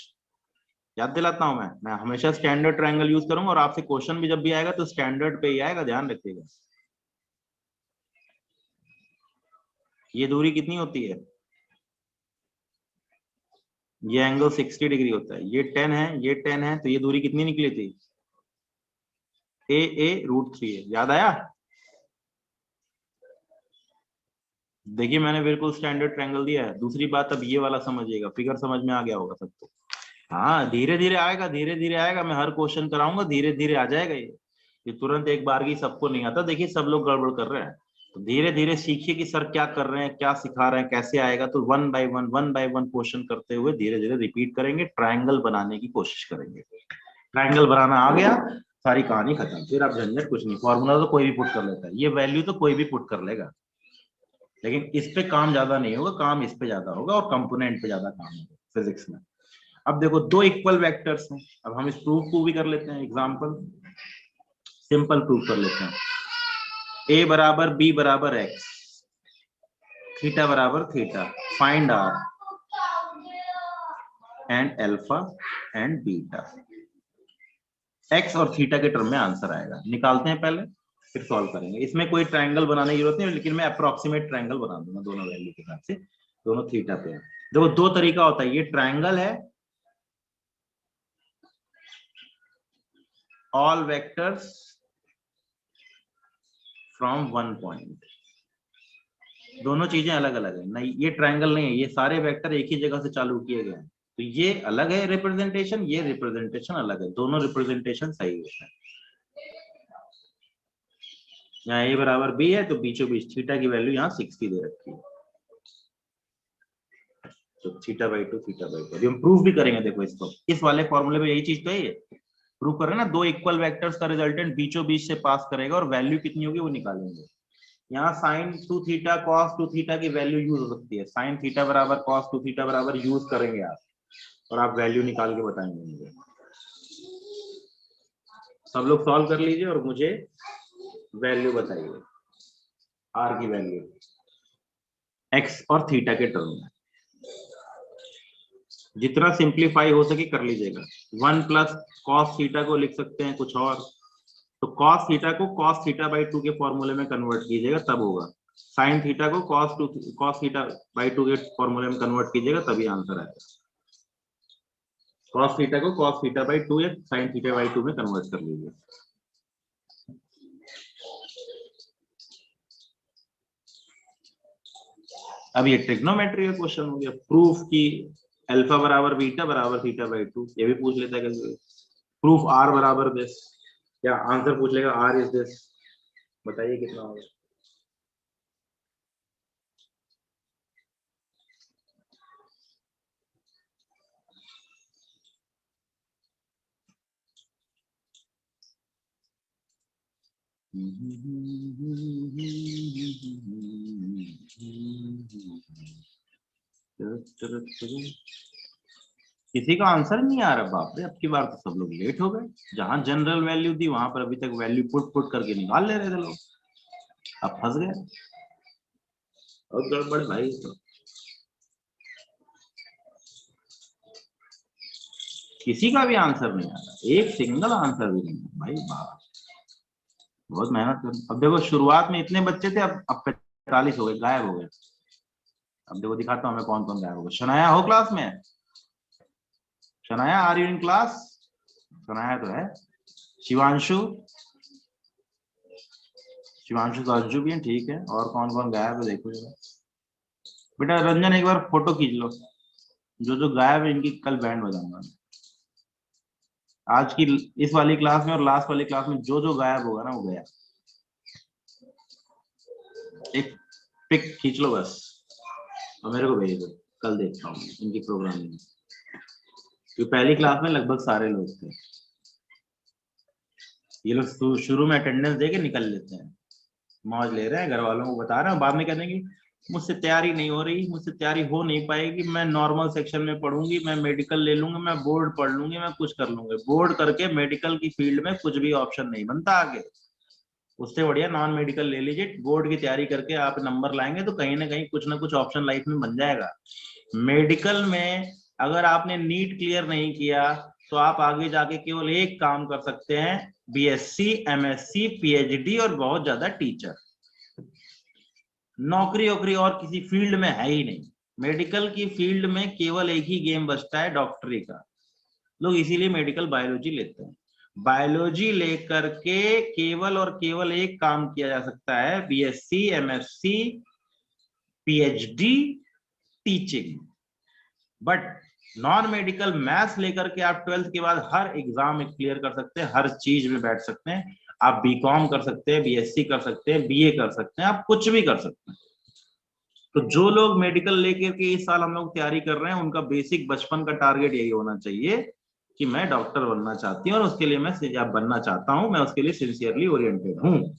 याद दिलाता हूं मैं हमेशा स्टैंडर्ड ट्रायंगल यूज करूंगा और आपसे क्वेश्चन भी जब भी आएगा तो स्टैंडर्ड पे ही आएगा, ध्यान रखिएगा। ये दूरी कितनी होती है, ये एंगल 60 डिग्री होता है, ये 10 है, ये 10 है, तो ये दूरी कितनी निकली थी, √3 है। याद आया। देखिए मैंने बिल्कुल स्टैंडर्ड ट्रायंगल दिया है। दूसरी बात अब ये वाला समझिएगा, फिगर समझ में आ गया होगा सबको। हाँ धीरे धीरे आएगा, धीरे धीरे आएगा, मैं हर क्वेश्चन कराऊंगा, धीरे धीरे आ जाएगा ये तुरंत एक बार की सबको नहीं आता। देखिए सब लोग गड़बड़ कर रहे हैं, तो धीरे धीरे सीखिए कि सर क्या कर रहे हैं, क्या सिखा रहे हैं, कैसे आएगा। तो वन बाय वन क्वेश्चन करते हुए धीरे धीरे रिपीट करेंगे, ट्रायंगल बनाने की कोशिश करेंगे। ट्रायंगल बनाना आ गया, सारी कहानी खत्म, फिर आप झंझट कुछ नहीं। फॉर्मूला तो कोई भी पुट कर लेता है, ये वैल्यू तो कोई भी पुट कर लेगा, लेकिन इस पे काम ज्यादा नहीं होगा, काम इस पे ज्यादा होगा और कंपोनेंट पे ज्यादा काम होगा फिजिक्स में। अब देखो दो इक्वल वेक्टर्स हैं, अब हम इस प्रूफ को भी कर लेते हैं, एग्जांपल सिंपल प्रूफ कर लेते हैं। ए बराबर बी बराबर एक्स, थीटा बराबर theta, find R and alpha and beta. X और थीटा के टर्म में आंसर आएगा, निकालते हैं पहले फिर सॉल्व करेंगे। इसमें कोई ट्रायंगल बनाने की जरूरत नहीं, लेकिन मैं अप्रोक्सीमेट ट्रायंगल बना दूंगा दोनों वैल्यू के हिसाब से, दोनों थीटा पे है। देखो दो तरीका होता है, ये ट्रायंगल है, all vectors from one point, दोनों चीजें अलग अलग है। नहीं ये ट्रायंगल नहीं है, ये सारे वेक्टर एक ही जगह से चालू किए गए हैं, तो ये अलग है रिप्रेजेंटेशन, ये रिप्रेजेंटेशन अलग है, दोनों रिप्रेजेंटेशन सही होता है। यहाँ ए बराबर बी है तो बीचों बीच थीटा की वैल्यू यहाँ 60 दे रखी है, तो θ/2 θ/2। अभी हम प्रूफ भी करेंगे, देखो इसको इस वाले फॉर्मूले में यही चीज तो है, ये प्रूफ कर रहे हैं ना, दो इक्वल वेक्टर्स का रिजल्टेंट बीचों बीच से पास करेगा और वैल्यू कितनी होगी वो निकालेंगे। यहाँ sin 2 थीटा cos 2 थीटा की वैल्यू यूज हो सकती है, sin थीटा बराबर cos 2 थीटा बराबर यूज करेंगे आप और आप वैल्यू निकाल के बताएंगे मुझे। सब लोग सॉल्व कर लीजिए और मुझे वैल्यू बताइए, आर की वैल्यू एक्स और थीटा के टर्म में। जितना सिंप्लीफाई हो सके कर लीजिएगा। 1 प्लस कॉस थीटा को लिख सकते हैं कुछ और, तो कॉस थीटा को cos θ/2 के फॉर्मूले में कन्वर्ट कीजिएगा तब होगा, साइन थीटा को cos θ/2 के फॉर्मूले में कन्वर्ट कीजिएगा तभी आंसर आएगा। cos थीटा को cos θ/2 या sin θ/2 में कन्वर्ट कर लीजिए। अब ये ट्रिग्नोमेट्री का क्वेश्चन हो गया, प्रूफ की अल्फा बराबर बीटा बराबर θ/2, ये भी पूछ लेता है कभी, प्रूफ आर बराबर दिस, या आंसर पूछ लेगा आर इज दिस, बताइए कितना होगा। किसी का आंसर नहीं आ रहा, बाप रे, अब की बार तो सब लोग लेट हो गए। जहां जनरल वैल्यू थी वहां पर अभी तक वैल्यू पुट करके निकाल ले रहे थे लोग, अब फंस गए। और गड़बड़ भाई तो किसी का भी आंसर नहीं आ रहा, एक सिंगल आंसर भी नहीं भाई। बहुत मेहनत कर। अब देखो शुरुआत में इतने बच्चे थे, अब 45 हो गए, गायब हो गए। अब देखो दिखाता हूँ मैं कौन कौन गायब हो गए। शनाया हो क्लास में? Shanaya are you in class? Shanaya तो है। शिवांशु, शिवांशु साजू भी है, ठीक है। और कौन कौन गायब है देखो जरा। बेटा रंजन एक बार फोटो खींच लो, जो जो गायब है इनकी कल बैंड बजाऊंगा आज की इस वाली क्लास में और लास्ट वाली क्लास में। जो जो गायब होगा ना वो गया। एक पिक खींच लो बस और मेरे को भेज दो, कल देखता हूँ इनकी प्रोग्रामिंग। क्योंकि पहली क्लास में लगभग सारे लोग थे। ये लोग शुरू में अटेंडेंस दे के निकल लेते हैं, मौज ले रहे हैं, घर वालों को बता रहे हैं, बाद में कह देंगे मुझसे तैयारी नहीं हो रही, मुझसे तैयारी हो नहीं पाएगी, मैं नॉर्मल सेक्शन में पढ़ूंगी, मैं मेडिकल ले लूंगी, मैं बोर्ड पढ़ लूंगी, मैं कुछ कर लूंगी। बोर्ड करके मेडिकल की फील्ड में कुछ भी ऑप्शन नहीं बनता आगे। उससे बढ़िया नॉन मेडिकल ले लीजिए। बोर्ड की तैयारी करके आप नंबर लाएंगे तो कहीं ना कहीं कुछ ना कुछ ऑप्शन लाइफ में बन जाएगा। मेडिकल में अगर आपने नीट क्लियर नहीं किया तो आप आगे जाके केवल एक काम कर सकते हैं, बीएससी, एमएससी, पीएचडी और बहुत ज्यादा टीचर। नौकरी वोकरी और किसी फील्ड में है ही नहीं। मेडिकल की फील्ड में केवल एक ही गेम बचता है, डॉक्टरी का। लोग इसीलिए मेडिकल बायोलॉजी लेते हैं। बायोलॉजी लेकर के केवल और केवल एक काम किया जा सकता है, BSc, MSc, PhD, teaching. But non medical maths लेकर के आप 12th के बाद हर एग्जाम क्लियर कर सकते हैं, हर चीज में बैठ सकते हैं। आप बीकॉम कर सकते हैं, बीएससी कर सकते हैं, बीए कर सकते हैं, आप कुछ भी कर सकते हैं। तो जो लोग मेडिकल लेकर के इस साल हम लोग तैयारी कर रहे हैं, उनका बेसिक बचपन का टारगेट यही होना चाहिए कि मैं डॉक्टर बनना चाहती हूँ और उसके लिए मैं बनना चाहता हूँ, मैं उसके लिए सिंसियरली ओरिएंटेड हूँ।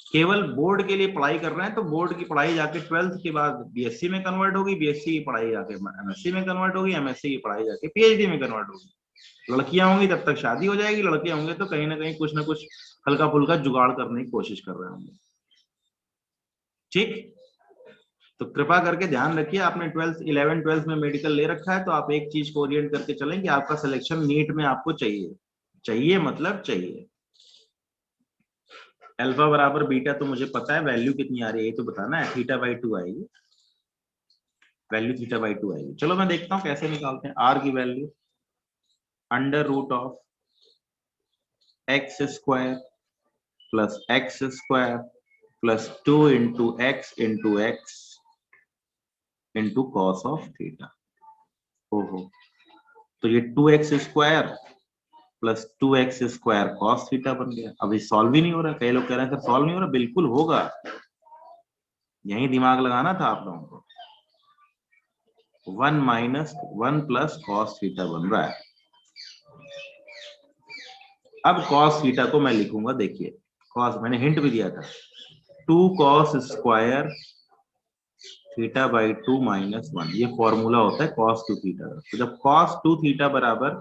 केवल बोर्ड के लिए पढ़ाई कर रहे हैं तो बोर्ड की पढ़ाई जाके 12th के बाद बीएससी में कन्वर्ट होगी, बीएससी की पढ़ाई जाके एमएससी में कन्वर्ट होगी, एमएससी की पढ़ाई जाके पीएचडी में कन्वर्ट होगी। लड़कियां होंगी तब तक शादी हो जाएगी, लड़के होंगे तो कहीं ना कहीं कुछ ना कुछ हल्का फुल्का जुगाड़ करने की कोशिश कर रहे होंगे। ठीक, तो कृपा करके ध्यान रखिए, आपने 11th-12th में मेडिकल ले रखा है तो आप एक चीज को ओरिएंट करके चलें कि आपका सिलेक्शन नीट में आपको चाहिए। चाहिए मतलब चाहिए। अल्फा बराबर बीटा तो मुझे पता है, वैल्यू कितनी आ रही है ये तो बताना है। θ/2 आएगी, वैल्यू θ/2 आएगी। चलो मैं देखता हूँ कैसे निकालते हैं। आर की value √(x² + x² + 2 × x × x × cos of θ। ओहो, तो ये 2x² + 2x² cos θ बन गया। अभी सॉल्व ही नहीं हो रहा। कई लोग कह रहे हैं सर सॉल्व नहीं हो रहा। बिल्कुल होगा, यही दिमाग लगाना था आप लोगों को। 1 - 1 + cos θ बन रहा है। अब cos θ को मैं लिखूंगा, देखिए cos, मैंने हिंट भी दिया था, 2 cos² θ/2 - 1, ये फॉर्मूला होता है cos 2θ का। तो जब cos 2θ बराबर,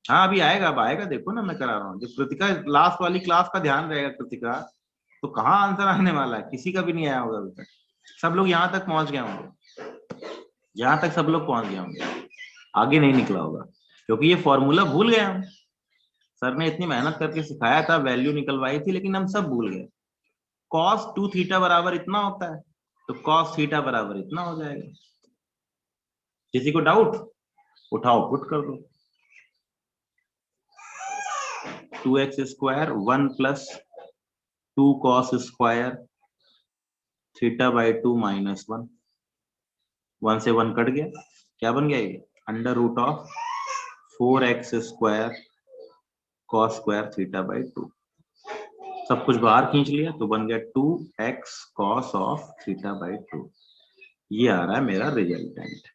हाँ अभी आएगा, अब आएगा, देखो ना मैं करा रहा हूँ। जब कृतिका लास्ट वाली क्लास का ध्यान रहेगा कृतिका, तो कहाँ आंसर आने वाला है, किसी का भी नहीं आया होगा अभी तक। सब लोग यहाँ तक पहुंच गए होंगे, यहाँ तक सब लोग पहुंच गए होंगे, आगे नहीं निकला होगा क्योंकि ये फॉर्मूला भूल गए हम। सर ने इतनी मेहनत करके सिखाया था, वैल्यू निकलवाई थी, लेकिन हम सब भूल गए। cos 2θ बराबर इतना होता है तो cos θ बराबर इतना हो जाएगा। किसी को डाउट? उठाओ, पुट कर दो। 2x² 1 + 2 cos² θ/2 - 1, 1 से 1 कट गया, क्या बन गया ये? √4x² cos² θ/2। सब कुछ बाहर खींच लिया तो बन गया 2x cos of θ/2। ये आ रहा है मेरा रिजल्टेंट।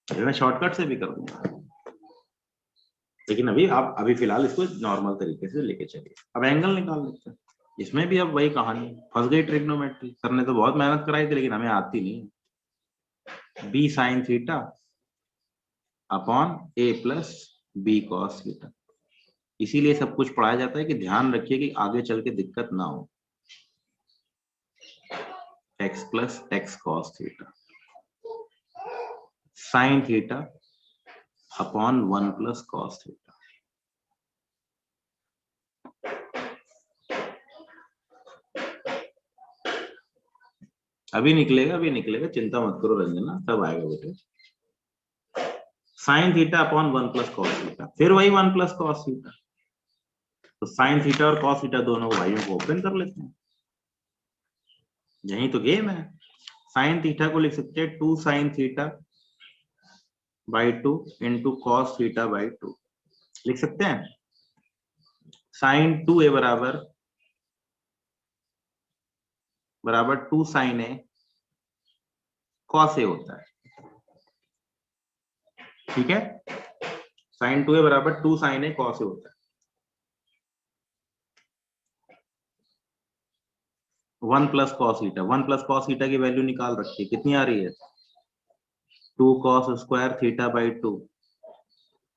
मैं शॉर्टकट से भी कर दूंगा, लेकिन अभी फिलहाल इसको नॉर्मल तरीके से लेके चलिए। अब एंगल निकाल लेते हैं। इसमें भी अब वही कहानी, फंस गई ट्रिग्नोमेट्री। सर ने तो बहुत मेहनत कराई थी लेकिन हमें आती नहीं। b sin θ / a + b cos θ। इसीलिए सब कुछ पढ़ाया जाता है कि ध्यान रखिए कि आगे चल के दिक्कत ना हो। x + x cos θ। Sine theta upon 1 plus cos theta. अभी निकलेगा, चिंता मत करो रंजना, सब आएगा बेटे। Sine theta upon 1 plus cos theta, फिर वही 1 प्लस कॉस थीटा। तो साइन थीटा और कॉस थीटा दोनों भाइयों को ओपन कर लेते हैं, यही तो गेम है। साइन थीटा को लिख सकते हैं 2 sine theta by 2 into cos theta by 2, लिख सकते हैं। साइन 2a बराबर 2 साइन ए कॉस ए होता है, ठीक है। साइन 2a बराबर 2 साइन ए कॉस ए होता है। 1 plus cos theta, 1 plus cos theta की वैल्यू निकाल रखी है, कितनी आ रही है? 2 कॉस स्क्वायर थीटा बाई 2,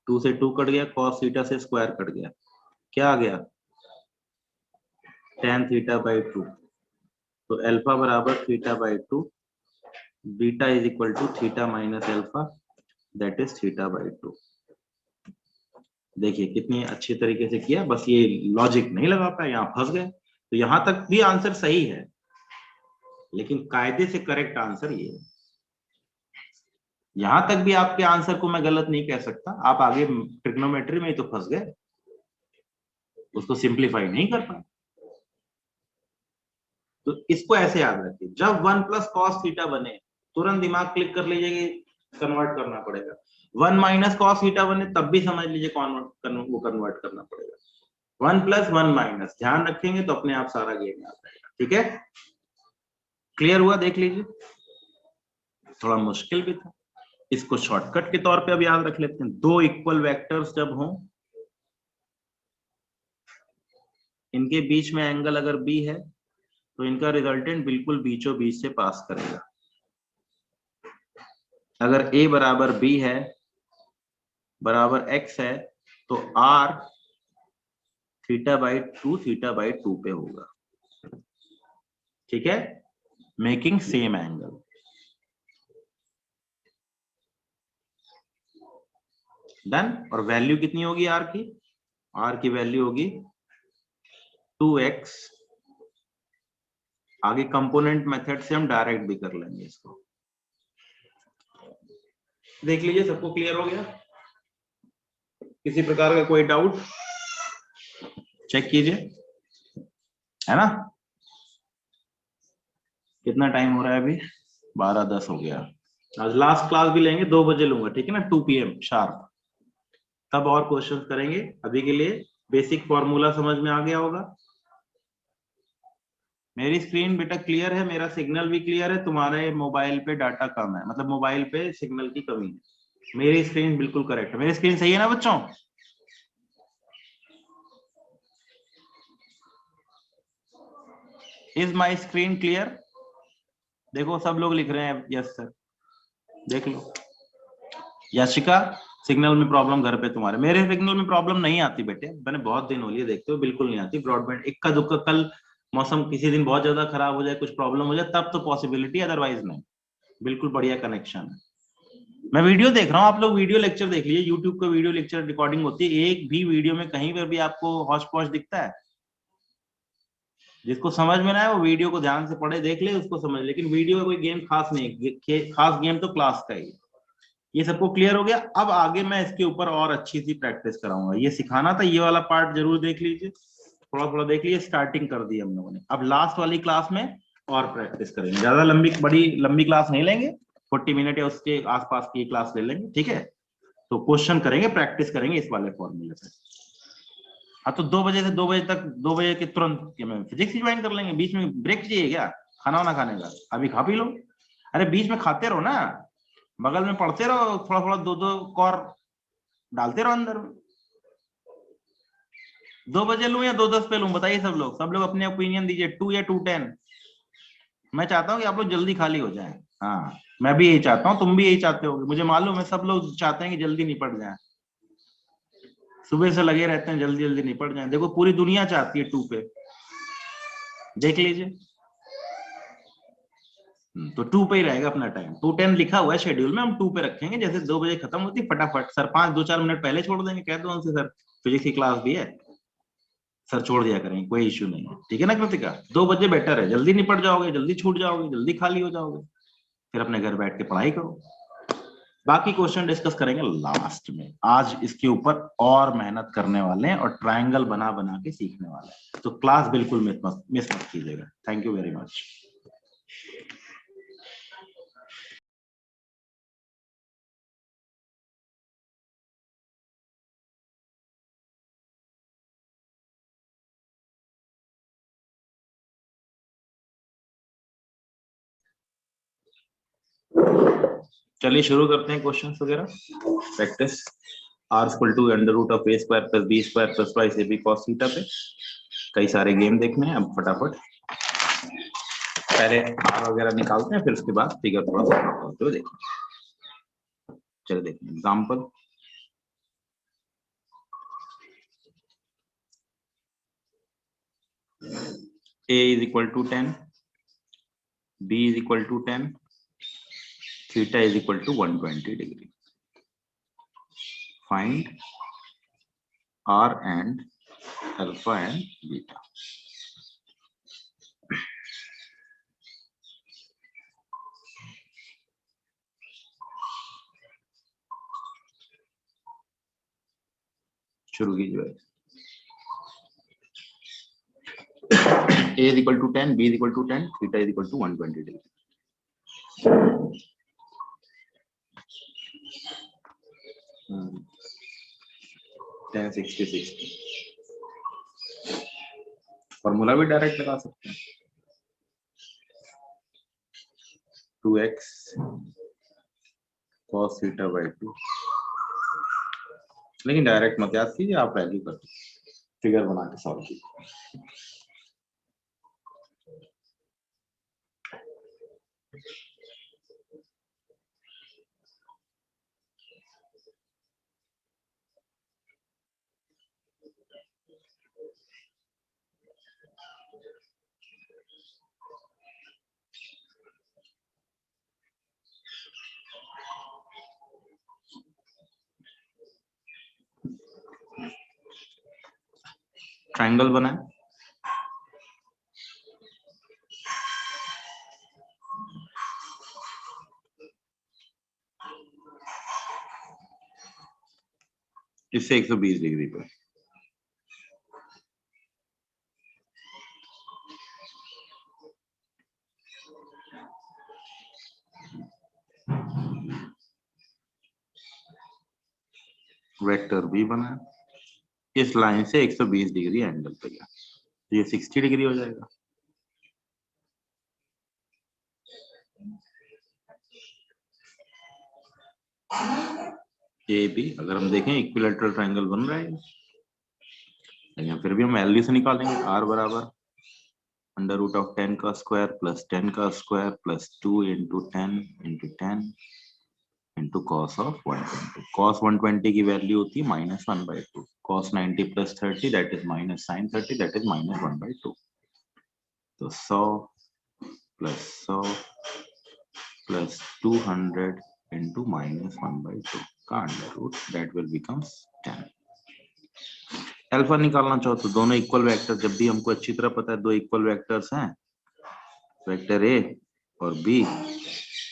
2 से 2 कट गया, कॉस थीटा से स्क्वायर कट गया, क्या आ गया? tan theta by 2। तो अल्फा बराबर theta by 2, beta is equal to theta minus alpha, that is theta by 2। देखिए कितनी अच्छी तरीके से किया, बस ये लॉजिक नहीं लगा पाया, यहाँ फंस गए। तो यहां तक भी आंसर सही है, लेकिन कायदे से करेक्ट आंसर ये है। यहां तक भी आपके आंसर को मैं गलत नहीं कह सकता, आप आगे ट्रिग्नोमेट्री में ही तो फंस गए, उसको सिंप्लीफाई नहीं कर पाए। तो इसको ऐसे याद रखिए, जब 1 प्लस कॉस थीटा बने तुरंत दिमाग क्लिक कर लीजिए कि कन्वर्ट करना पड़ेगा। 1 माइनस कॉस थीटा बने तब भी समझ लीजिए कन्वर्ट करना पड़ेगा। 1 प्लस 1 माइनस, ध्यान रखेंगे तो अपने आप सारा गेम याद रहेगा, ठीक है। क्लियर हुआ? देख लीजिए, थोड़ा मुश्किल भी था, इसको शॉर्टकट के तौर पे अब याद रख लेते हैं। दो इक्वल वेक्टर्स जब हों, इनके बीच में एंगल अगर बी है तो इनका रिजल्टेंट बिल्कुल बीचों बीच से पास करेगा। अगर a बराबर b है बराबर x है तो r थीटा बाई 2 पे होगा, ठीक है, मेकिंग सेम एंगल। डन। और वैल्यू कितनी होगी r की? r की वैल्यू होगी 2x। आगे कंपोनेंट मेथड से हम डायरेक्ट भी कर लेंगे इसको। देख लीजिए, सबको क्लियर हो गया? किसी प्रकार का कोई डाउट चेक कीजिए, है ना। कितना टाइम हो रहा है अभी? 12:10 हो गया। आज लास्ट क्लास भी लेंगे, 2 बजे लूंगा, ठीक है ना, 2 PM शार्प। तब और क्वेश्चन करेंगे। अभी के लिए बेसिक फॉर्मूला समझ में आ गया होगा। मेरी स्क्रीन बेटा क्लियर है, मेरा सिग्नल भी क्लियर है, तुम्हारे मोबाइल पे डाटा कम है, मतलब मोबाइल पे सिग्नल की कमी है। मेरी स्क्रीन बिल्कुल करेक्ट है। मेरी स्क्रीन सही है ना बच्चों? Is my screen clear? देखो सब लोग लिख रहे हैं यस सर, देख लो। याशिका, सिग्नल में प्रॉब्लम घर पे तुम्हारे, मेरे सिग्नल में प्रॉब्लम नहीं आती बेटे, मैंने बहुत दिन हो लिए देखते हो, बिल्कुल नहीं आती। ब्रॉडबैंड इक्का दुक्का, कल मौसम किसी दिन बहुत ज्यादा खराब हो जाए, कुछ प्रॉब्लम हो जाए तब तो पॉसिबिलिटी, अदरवाइज नहीं, बिल्कुल बढ़िया कनेक्शन है। मैं वीडियो देख रहा हूँ, आप लोग वीडियो लेक्चर देख लीजिए, यूट्यूब का वीडियो लेक्चर रिकॉर्डिंग होती है, एक भी वीडियो में कहीं पर भी आपको हौच पौच दिखता है? जिसको समझ में ना है वो वीडियो को ध्यान से पढ़े, देख ले, उसको समझ। लेकिन वीडियो में कोई गेम खास नहीं, खास गेम तो क्लास का ही। ये सबको क्लियर हो गया? अब आगे मैं इसके ऊपर और अच्छी सी प्रैक्टिस कराऊंगा, ये सिखाना था, ये वाला पार्ट जरूर देख लीजिए, थोड़ा थोड़ा देख लीजिए, स्टार्टिंग कर दी हम लोगों ने। अब लास्ट वाली क्लास में और प्रैक्टिस करेंगे, ज्यादा लंबी क्लास नहीं लेंगे, 40 मिनट या उसके आसपास की क्लास ले लेंगे, ठीक है। तो क्वेश्चन करेंगे, प्रैक्टिस करेंगे इस वाले फॉर्मूले से। हाँ, तो 2 बजे से 2 बजे तक, 2 बजे के तुरंत में फिजिक्स ज्वाइन कर लेंगे। बीच में ब्रेक चाहिए क्या खाना वाना खाने का? अभी खा पी लो। अरे बीच में खाते रहो ना, बगल में पढ़ते रहो, थोड़ा थोड़ा 2-2 कौर डालते रहो अंदर में। 2 बजे लूं या 2:10 पे लूं? बताइए सब लोग अपने ओपिनियन दीजिए, 2 या 2:10। मैं चाहता हूँ कि आप लोग जल्दी खाली हो जाएं। हाँ, मैं भी यही चाहता हूँ, तुम भी यही चाहते होगे, मुझे मालूम है, सब लोग चाहते हैं कि जल्दी निपट जाए, सुबह से लगे रहते हैं जल्दी जल्दी निपट जाए। देखो पूरी दुनिया चाहती है 2 पे, देख लीजिए। तो 2 पे ही रहेगा अपना टाइम। 2:10 लिखा हुआ है शेड्यूल में, हम 2 पे रखेंगे। जैसे 2 बजे खत्म होती है फटाफट सर 5-2-4 मिनट पहले छोड़ देंगे, कह दो उनसे सर फिजिक्स की क्लास भी है, सर छोड़ दिया करेंगे, कोई इश्यू नहीं है। ठीक है ना कृतिका? 2 बजे बेटर है, जल्दी निपट जाओगे, जल्दी छूट जाओगे, जल्दी खाली हो जाओगे, फिर अपने घर बैठ के पढ़ाई करो। बाकी क्वेश्चन डिस्कस करेंगे लास्ट में। आज इसके ऊपर और मेहनत करने वाले हैं और ट्रायंगल बना बना के सीखने वाले हैं, तो क्लास बिल्कुल मिस मत कीजिएगा। Thank you very much. चलिए शुरू करते हैं क्वेश्चंस वगैरह, practice. r equal to under root of a square plus b square plus twice ab cos theta पे कई सारे गेम देखने हैं। अब फटाफट पहले r वगैरह निकालते हैं, फिर उसके बाद फिगर थोड़ा सा करते हुए देखें। चलिए देखते हैं example. a is equal to 10, b is equal to 10, theta is equal to 120 degree. Find r and alpha and beta। शुरू कीजिए। a is equal to 10, b is equal to 10, theta is equal to 120 degree। 1060 formula भी direct लगा सकते हैं। 2x cos theta by 2, लेकिन direct मत याद कीजिए, आप वैल्यू कर फिगर बना के सॉल्व कीजिए। ट्रायंगल बनाए, इससे 120 डिग्री पे वेक्टर बी बना, इस लाइन से 120 डिग्री एंगल पे गया, तो ये 60 डिग्री हो जाएगा। ए बी अगर हम देखें इक्विलैटरल ट्रायंगल बन रहा है, लेकिन फिर भी हम वैल्यू से निकालेंगे। r बराबर अंडर रूट ऑफ 10 का स्क्वायर प्लस 10 का square plus 2 into 10 into 10 into cos of 120। Cos 120 की वैल्यू होती है -1/2। Cos 90 plus 30 that is minus sine 30 that is -1/2। तो 100 प्लस 100 प्लस 200 इंटू -1/2 का under root that will becomes 10। Alpha निकालना चाहो तो दोनों इक्वल वेक्टर, जब भी हमको अच्छी तरह पता है दो इक्वल वेक्टर्स हैं, वेक्टर ए और बी,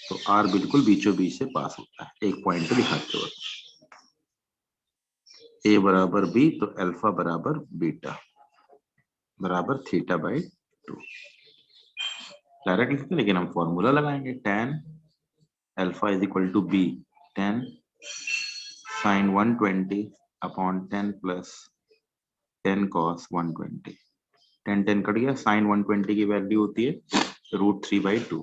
तो आर बिल्कुल बीचों बीच से पास होता है एक पॉइंट पे दिखाते हुए। ए बराबर बी, तो अल्फा बराबर बीटा बराबर थीटा बाई 2। डायरेक्ट लिखते, लेकिन हम फॉर्मूला लगाएंगे। tan alpha is equal to B, tan sin 120 upon 10 plus 10 cos 120। 10 कट गया, sin 120 की वैल्यू होती है √3/2।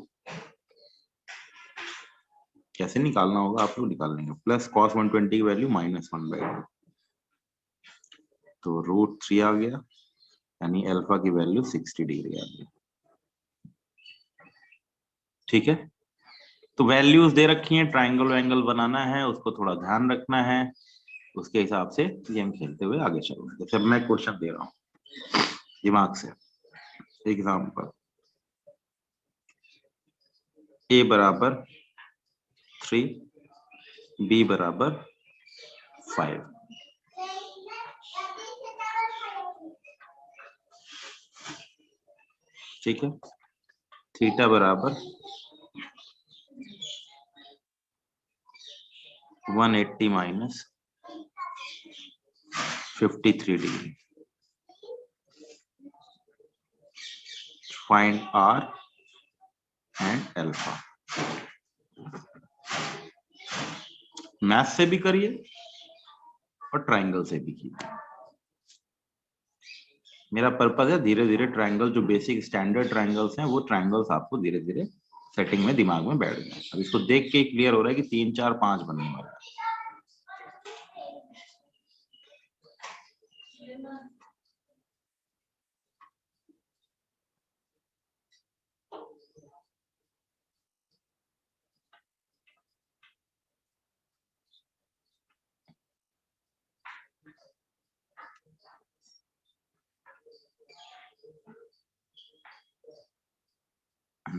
कैसे निकालना होगा आप लोग निकाल लेंगे। प्लस cos 120 की वैल्यू -1/2, तो √3 आ गया, यानी अल्फा की वैल्यू 60 डिग्री आ गई। ठीक है, तो वैल्यूज दे रखी हैं, ट्रायंगल वैंगल बनाना है, उसको थोड़ा ध्यान रखना है, उसके हिसाब से गेम खेलते हुए आगे चलेंगे। जैसे मैं क्वेश्चन दे रहा हूँ दिमाग से। एग्जाम्पल ए बराबर 3, बी बराबर 5। ठीक है, थीटा बराबर 180 minus 53 degree. Find R and alpha. Math से भी करिए और ट्रायंगल से भी कीजिए। मेरा पर्पज है धीरे धीरे ट्रायंगल, जो बेसिक स्टैंडर्ड ट्रायंगल्स हैं, वो ट्रायंगल्स आपको धीरे धीरे सेटिंग में दिमाग में बैठ गए। अब इसको देख के क्लियर हो रहा है कि 3, 4, 5 बनने वाला है।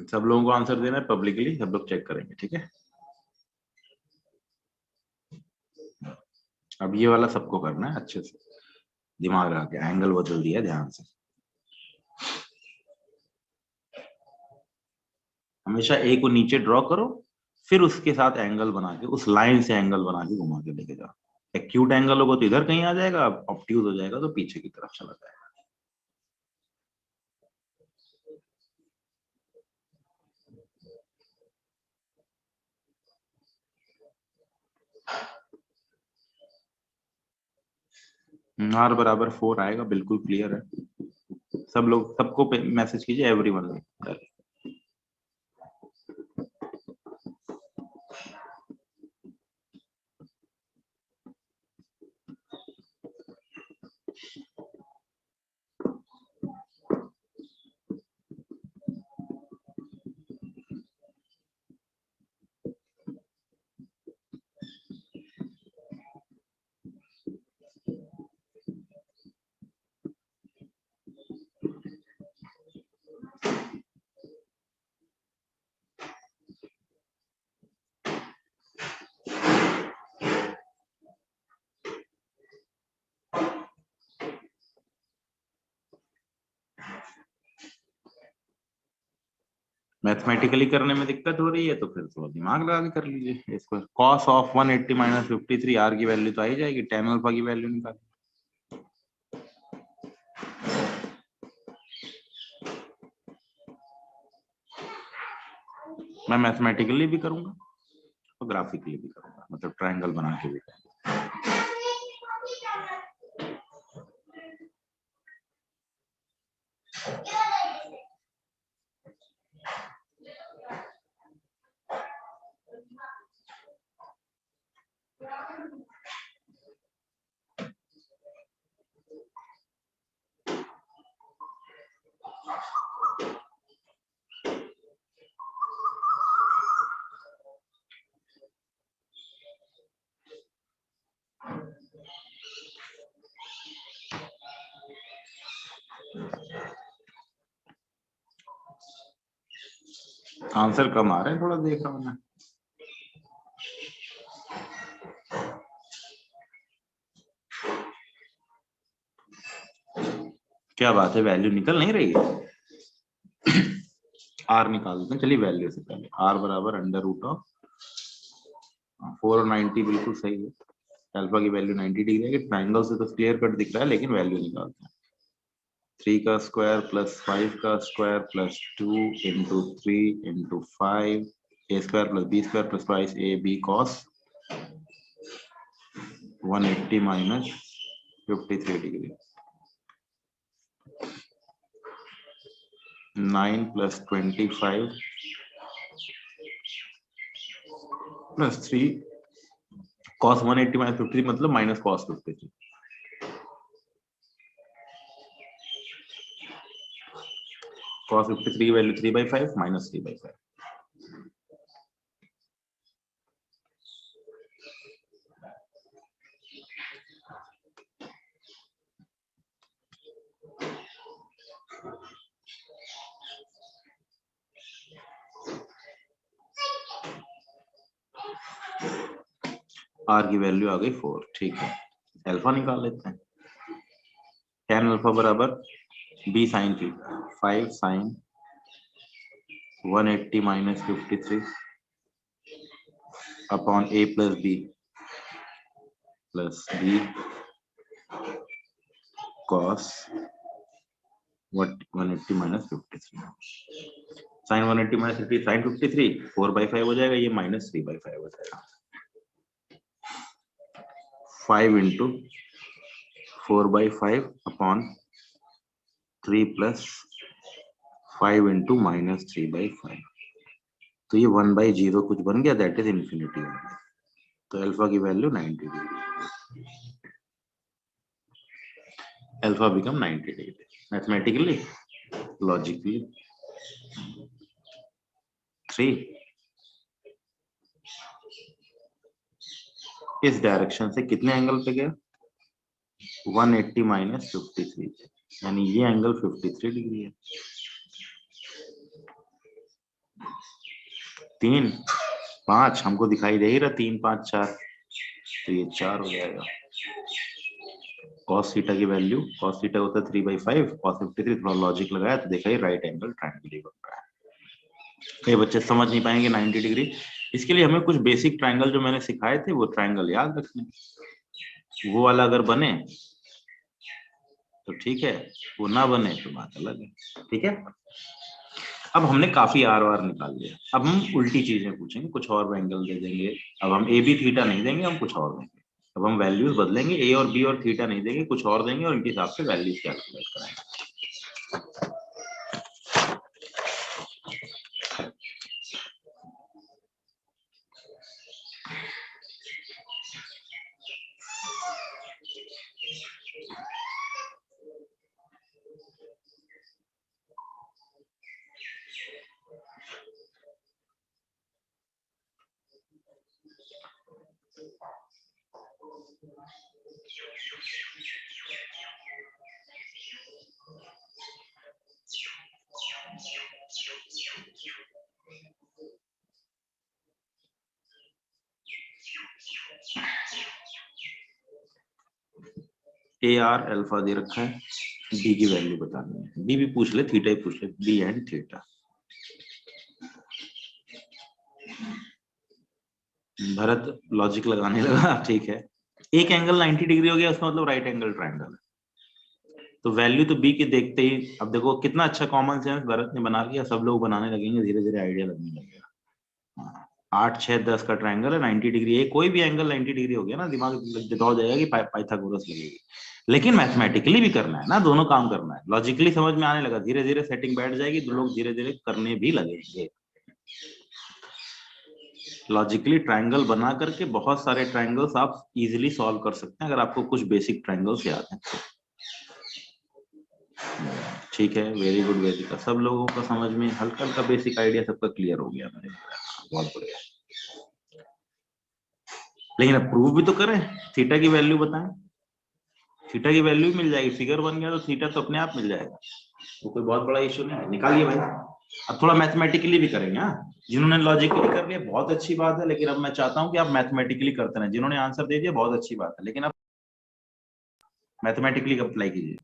सब लोगों को आंसर देना है पब्लिकली, सब लोग चेक करेंगे। ठीक है, अब ये वाला सबको करना है अच्छे से, दिमाग लगा के। एंगल बदल दिया ध्यान से। हमेशा ए को नीचे ड्रॉ करो, फिर उसके साथ एंगल बना के, उस लाइन से एंगल बना के घुमा के लेके जाओ। एक्यूट एंगल होगा तो इधर कहीं आ जाएगा, ऑब्ट्यूज हो जाएगा तो पीछे की तरफ चला जाएगा। आर बराबर 4 आएगा, बिल्कुल क्लियर है। सब लोग, सबको मैसेज कीजिए, एवरीवन। मैथमेटिकली करने में दिक्कत हो रही है तो फिर थोड़ा दिमाग लगा के कर लीजिए इसको। कॉस ऑफ 180 माइनस 53, आर की वैल्यू तो आ ही जाएगी, tan अल्फा की वैल्यू निकाल। मैं मैथमेटिकली भी करूंगा और ग्राफिकली भी करूंगा, मतलब ट्रायंगल बना के भी। आंसर कम आ रहे हैं, थोड़ा देख रहा हूं मैं। क्या बात है, वैल्यू निकल नहीं रही है। आर निकाल देते हैं, चलिए वैल्यू से पहले। आर बराबर अंडर रूट ऑफ 4 और 90 बिल्कुल सही है। अल्फा की वैल्यू 90 डिग्री है। ट्रायंगल से तो क्लियर कट दिख रहा है, लेकिन वैल्यू निकालते हैं। 3 का स्क्वायर प्लस 5 का square plus 2 into 3 into 5, A square plus B square plus twice A B cos 180 minus 53 degree. 9 plus 25 plus 3 cos 180 minus 53 मतलब माइनस कॉस 53। कॉस 53 की वैल्यू 3/5 माइनस 3/5। आर की वैल्यू आ गई 4, ठीक है। अल्फा निकाल लेते हैं। tan अल्फा बराबर b sin theta, 5 sin 180 minus 53 upon a plus b cos 180 minus 53 sine 180 minus 50 sine 53 4/5 हो जाएगा, ये माइनस 3/5 हो जाएगा। 5 into 4/5 upon 3 plus 5 into minus 3/5, तो ये 1/0 कुछ बन गया, दैट इज इन्फिनिटी। तो अल्फा की value 90 degree, alpha become 90 degree. Mathematically, logically 3 इस डायरेक्शन से कितने एंगल पे गया, 180 माइनस 53, यानी ये एंगल 53 डिग्री है। 3 5 हमको दिखाई दे ही रहा, 3 5 4, तो ये 4 हो जाएगा। cos थीटा की वैल्यू, cos थीटा होता है 3/5, cos 53, थोड़ा लॉजिक लगाया तो देखा ही राइट एंगल ट्रायंगल बन रहा है। कई बच्चे समझ नहीं पाएंगे 90 डिग्री, इसके लिए हमें कुछ बेसिक ट्रायंगल जो मैंने सिखाए थे वो ट्रायंगल याद रखने, वो वाला अगर बने तो ठीक है, वो ना बने तो बात अलग है। ठीक है, अब हमने काफी आर वार निकाल लिया, अब हम उल्टी चीजें पूछेंगे, कुछ और एंगल दे देंगे। अब हम ए बी थीटा नहीं देंगे, हम कुछ और देंगे। अब हम वैल्यूज बदलेंगे, ए और बी और थीटा नहीं देंगे, कुछ और देंगे और उनके हिसाब से वैल्यूज कैलकुलेट कराएंगे। ए आर अल्फा दे रखा है, डी की वैल्यू बतानी है, डी भी पूछ ले, थीटा ही पूछ ले, D and theta. Bharat logic लगाने लगा, ठीक है। एक एंगल 90 डिग्री हो गया, उसका मतलब राइट एंगल ट्रायंगल है, तो वैल्यू तो बी के देखते ही, अब देखो कितना अच्छा कॉमन सेंस भरत ने बना लिया, सब लोग बनाने लगेंगे, धीरे धीरे आइडिया लगने लगेगा। 8 6 10 का ट्रायंगल है, 90 डिग्री है, कोई भी एंगल 90 डिग्री हो गया ना, दिमाग हो जाएगा कि पाइथागोरस लगेगी। लेकिन मैथमेटिकली भी करना है ना, दोनों काम करना है। लॉजिकली समझ में आने लगा, धीरे धीरे सेटिंग बैठ जाएगी, तो लोग धीरे धीरे करने भी लगेंगे। लॉजिकली ट्रायंगल बना करके बहुत सारे ट्रायंगल्स आप इजीली सॉल्व कर सकते हैं, अगर आपको कुछ बेसिक ट्रायंगल्स याद हैं। ठीक है, वेरी गुड वेदिका, सब लोगों का समझ में हल्का हल्का बेसिक आइडिया सबका क्लियर हो गया मेरे, बहुत बढ़िया। लेकिन अब प्रूव भी तो करें, थीटा की वैल्यू बताएं, थीटा की वैल्यू मिल जाएगी, फिगर बन गया तो थीटा तो अपने आप मिल जाएगा, वो कोई बहुत बड़ा इश्यू नहीं है, निकालिए भाई। अब थोड़ा मैथमेटिकली भी करेंगे। हाँ, जिन्होंने लॉजिकली कर लिया बहुत अच्छी बात है, लेकिन अब मैं चाहता हूं कि आप मैथमेटिकली करते रहें। जिन्होंने आंसर दे दिया बहुत अच्छी बात है, लेकिन अब मैथमेटिकली अप्लाई कीजिए।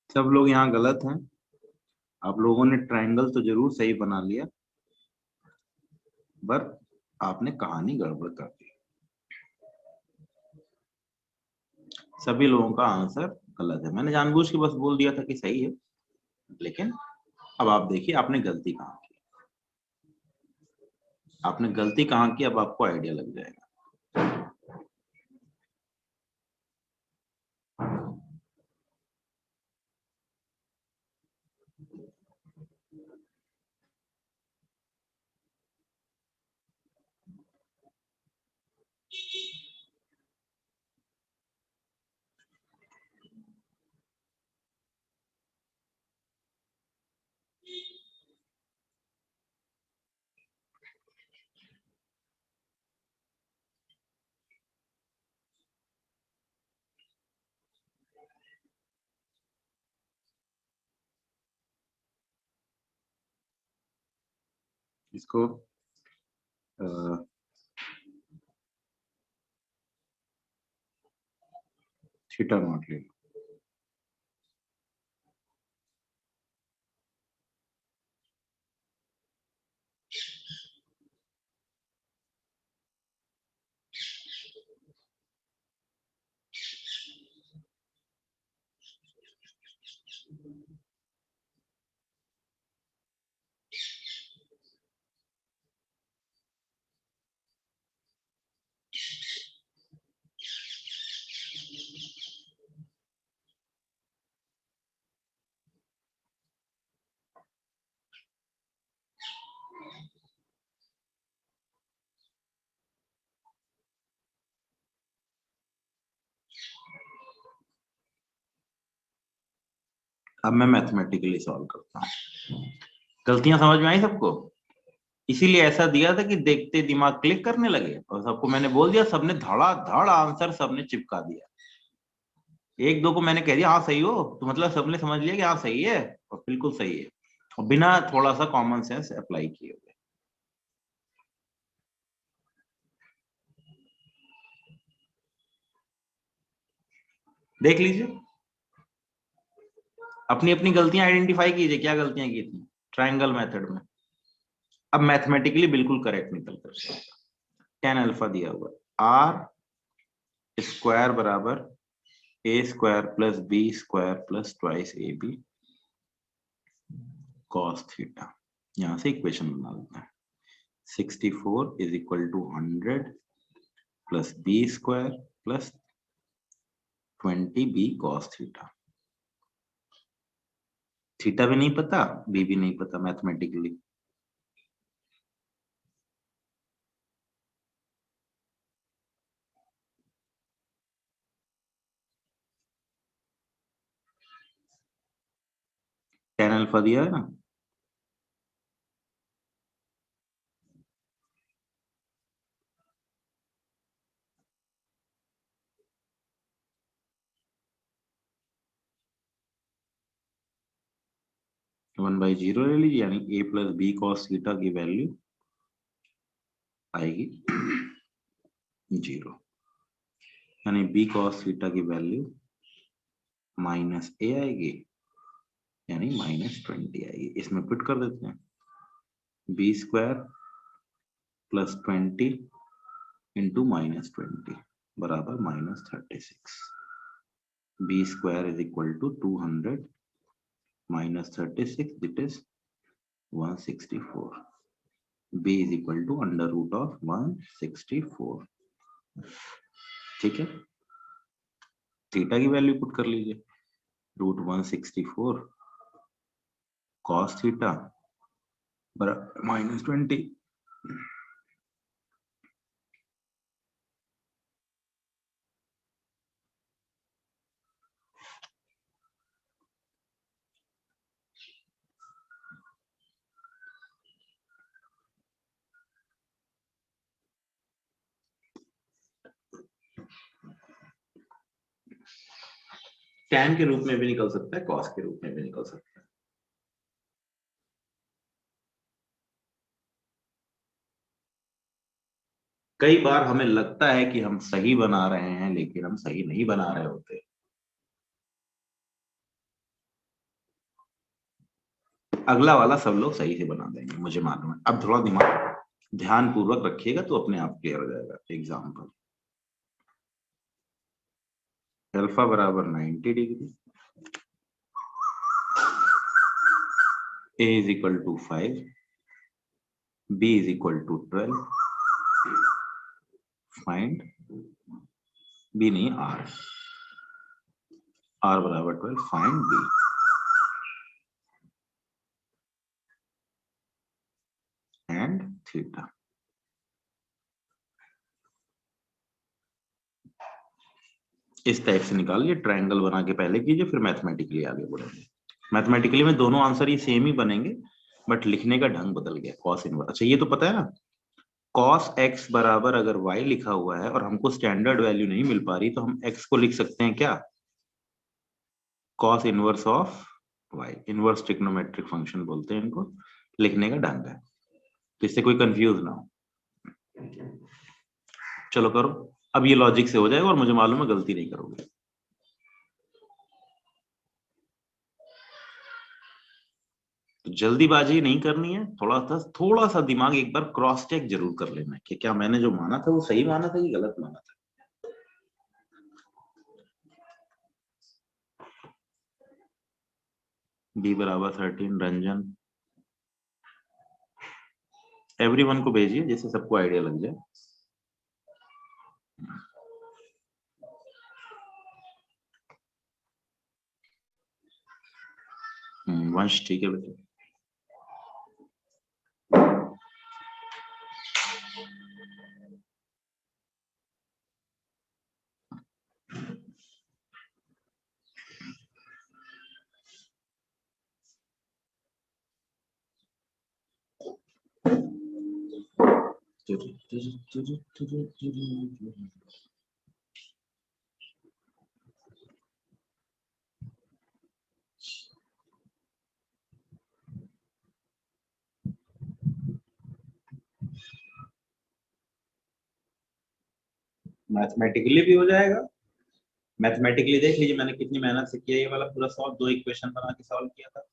सब लोग यहाँ गलत हैं। आप लोगों ने ट्रायंगल तो जरूर सही बना लिया, पर आपने कहानी गड़बड़ कर दी। सभी लोगों का आंसर गलत है। मैंने जानबूझ के बस बोल दिया था कि सही है, लेकिन अब आप देखिए आपने गलती कहाँ की। आपने गलती कहाँ की, अब आपको आइडिया लग जाएगा। इसको थीटा नॉट ले लो। अब मैं मैथमेटिकली सॉल्व करता हूँ। गलतियां समझ में आई सबको? इसीलिए ऐसा दिया था कि देखते दिमाग क्लिक करने लगे, और सबको मैंने बोल दिया, सबने धड़ाधड़ आंसर सबने चिपका दिया। एक दो को मैंने कह दिया हाँ सही हो, तो मतलब सबने समझ लिया कि हाँ सही है, और बिल्कुल सही है, और बिना थोड़ा सा कॉमन सेंस अप्लाई किए हुए। देख लीजिए, अपनी अपनी गलतियां आइडेंटिफाई कीजिए, क्या गलतियां की थी ट्रायंगल मेथड में। अब मैथमेटिकली बिल्कुल करेक्ट निकल कर tan अल्फा दिया हुआ आर स्क्वायर बराबर A square plus B square plus twice A B cos theta. यहां से इक्वेशन बना लेते हैं। 64 is equal to 100 plus B square plus 20 B cos theta. Theta भी नहीं पता, बी भी नहीं पता मैथमेटिकली। tan अल्फा दिया है ना, वन बाई जीरो ले लीजिए, यानी a plus B cos theta की वैल्यू आएगी जीरो, यानी b कॉस थीटा की वैल्यू माइनस ए आएगी, यानी -20 आएगी। इसमें पुट कर देते हैं, बी स्क्वायर प्लस 20 इंटू -20 बराबर -36। B square is equal to 200 -36 that is 164। b is equal to under root of 164। ठीक है, थीटा की वैल्यू पुट कर लीजिए, रूट 164 कॉस थीटा बराबर -20। टैन के रूप में भी निकल सकता है, कॉस के रूप में भी निकल सकता है। कई बार हमें लगता है कि हम सही बना रहे हैं, लेकिन हम सही नहीं बना रहे होते। अगला वाला सब लोग सही से बना देंगे, मुझे मालूम है। अब थोड़ा दिमाग ध्यान पूर्वक रखिएगा तो अपने आप क्लियर हो जाएगा। एग्जाम्पल, अल्फा बराबर 90 degree, a is equal to 5, b is equal to 12, find b नहीं r बराबर 12, फाइंड b एंड थीटा। इस टाइप से निकालिए, ट्रायंगल बना के पहले कीजिए, फिर मैथमेटिकली आगे बढ़ेंगे। मैथमेटिकली में दोनों आंसर ही सेम ही बनेंगे, बट लिखने का ढंग बदल गया। कॉस इनवर्स, अच्छा ये तो पता है ना, कॉस एक्स बराबर अगर वाई लिखा हुआ है और हमको स्टैंडर्ड वैल्यू नहीं मिल पा रही, तो हम एक्स को लिख सकते हैं क्या, cos inverse of Y. Inverse trigonometric function बोलते हैं इनको, लिखने का ढंग है, तो इससे कोई कंफ्यूज ना हो। चलो करो, अब ये लॉजिक से हो जाएगा और मुझे मालूम है गलती नहीं करोगे। तो जल्दीबाजी नहीं करनी है, थोड़ा सा दिमाग एक बार क्रॉस चेक जरूर कर लेना है कि क्या मैंने जो माना था वो सही माना था कि गलत माना था। b बराबर 13, रंजन, एवरीवन को भेजिए जिससे सबको आइडिया लग जाए। वंश ठीक है बेटा। मैथमेटिकली भी हो जाएगा। मैथमेटिकली देख लीजिए मैंने कितनी मेहनत से किया ये वाला पूरा सॉल्व, 2 इक्वेशन बना के सॉल्व किया था।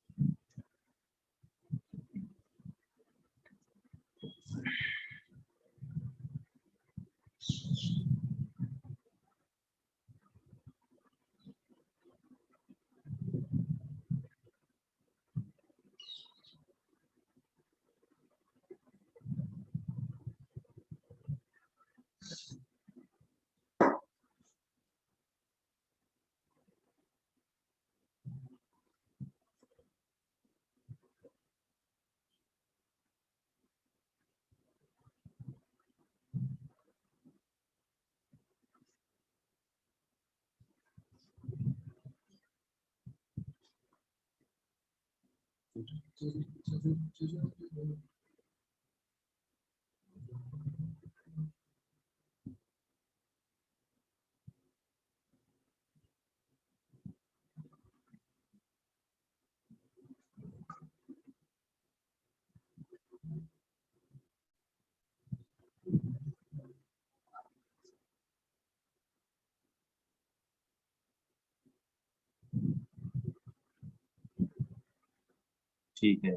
ठीक है,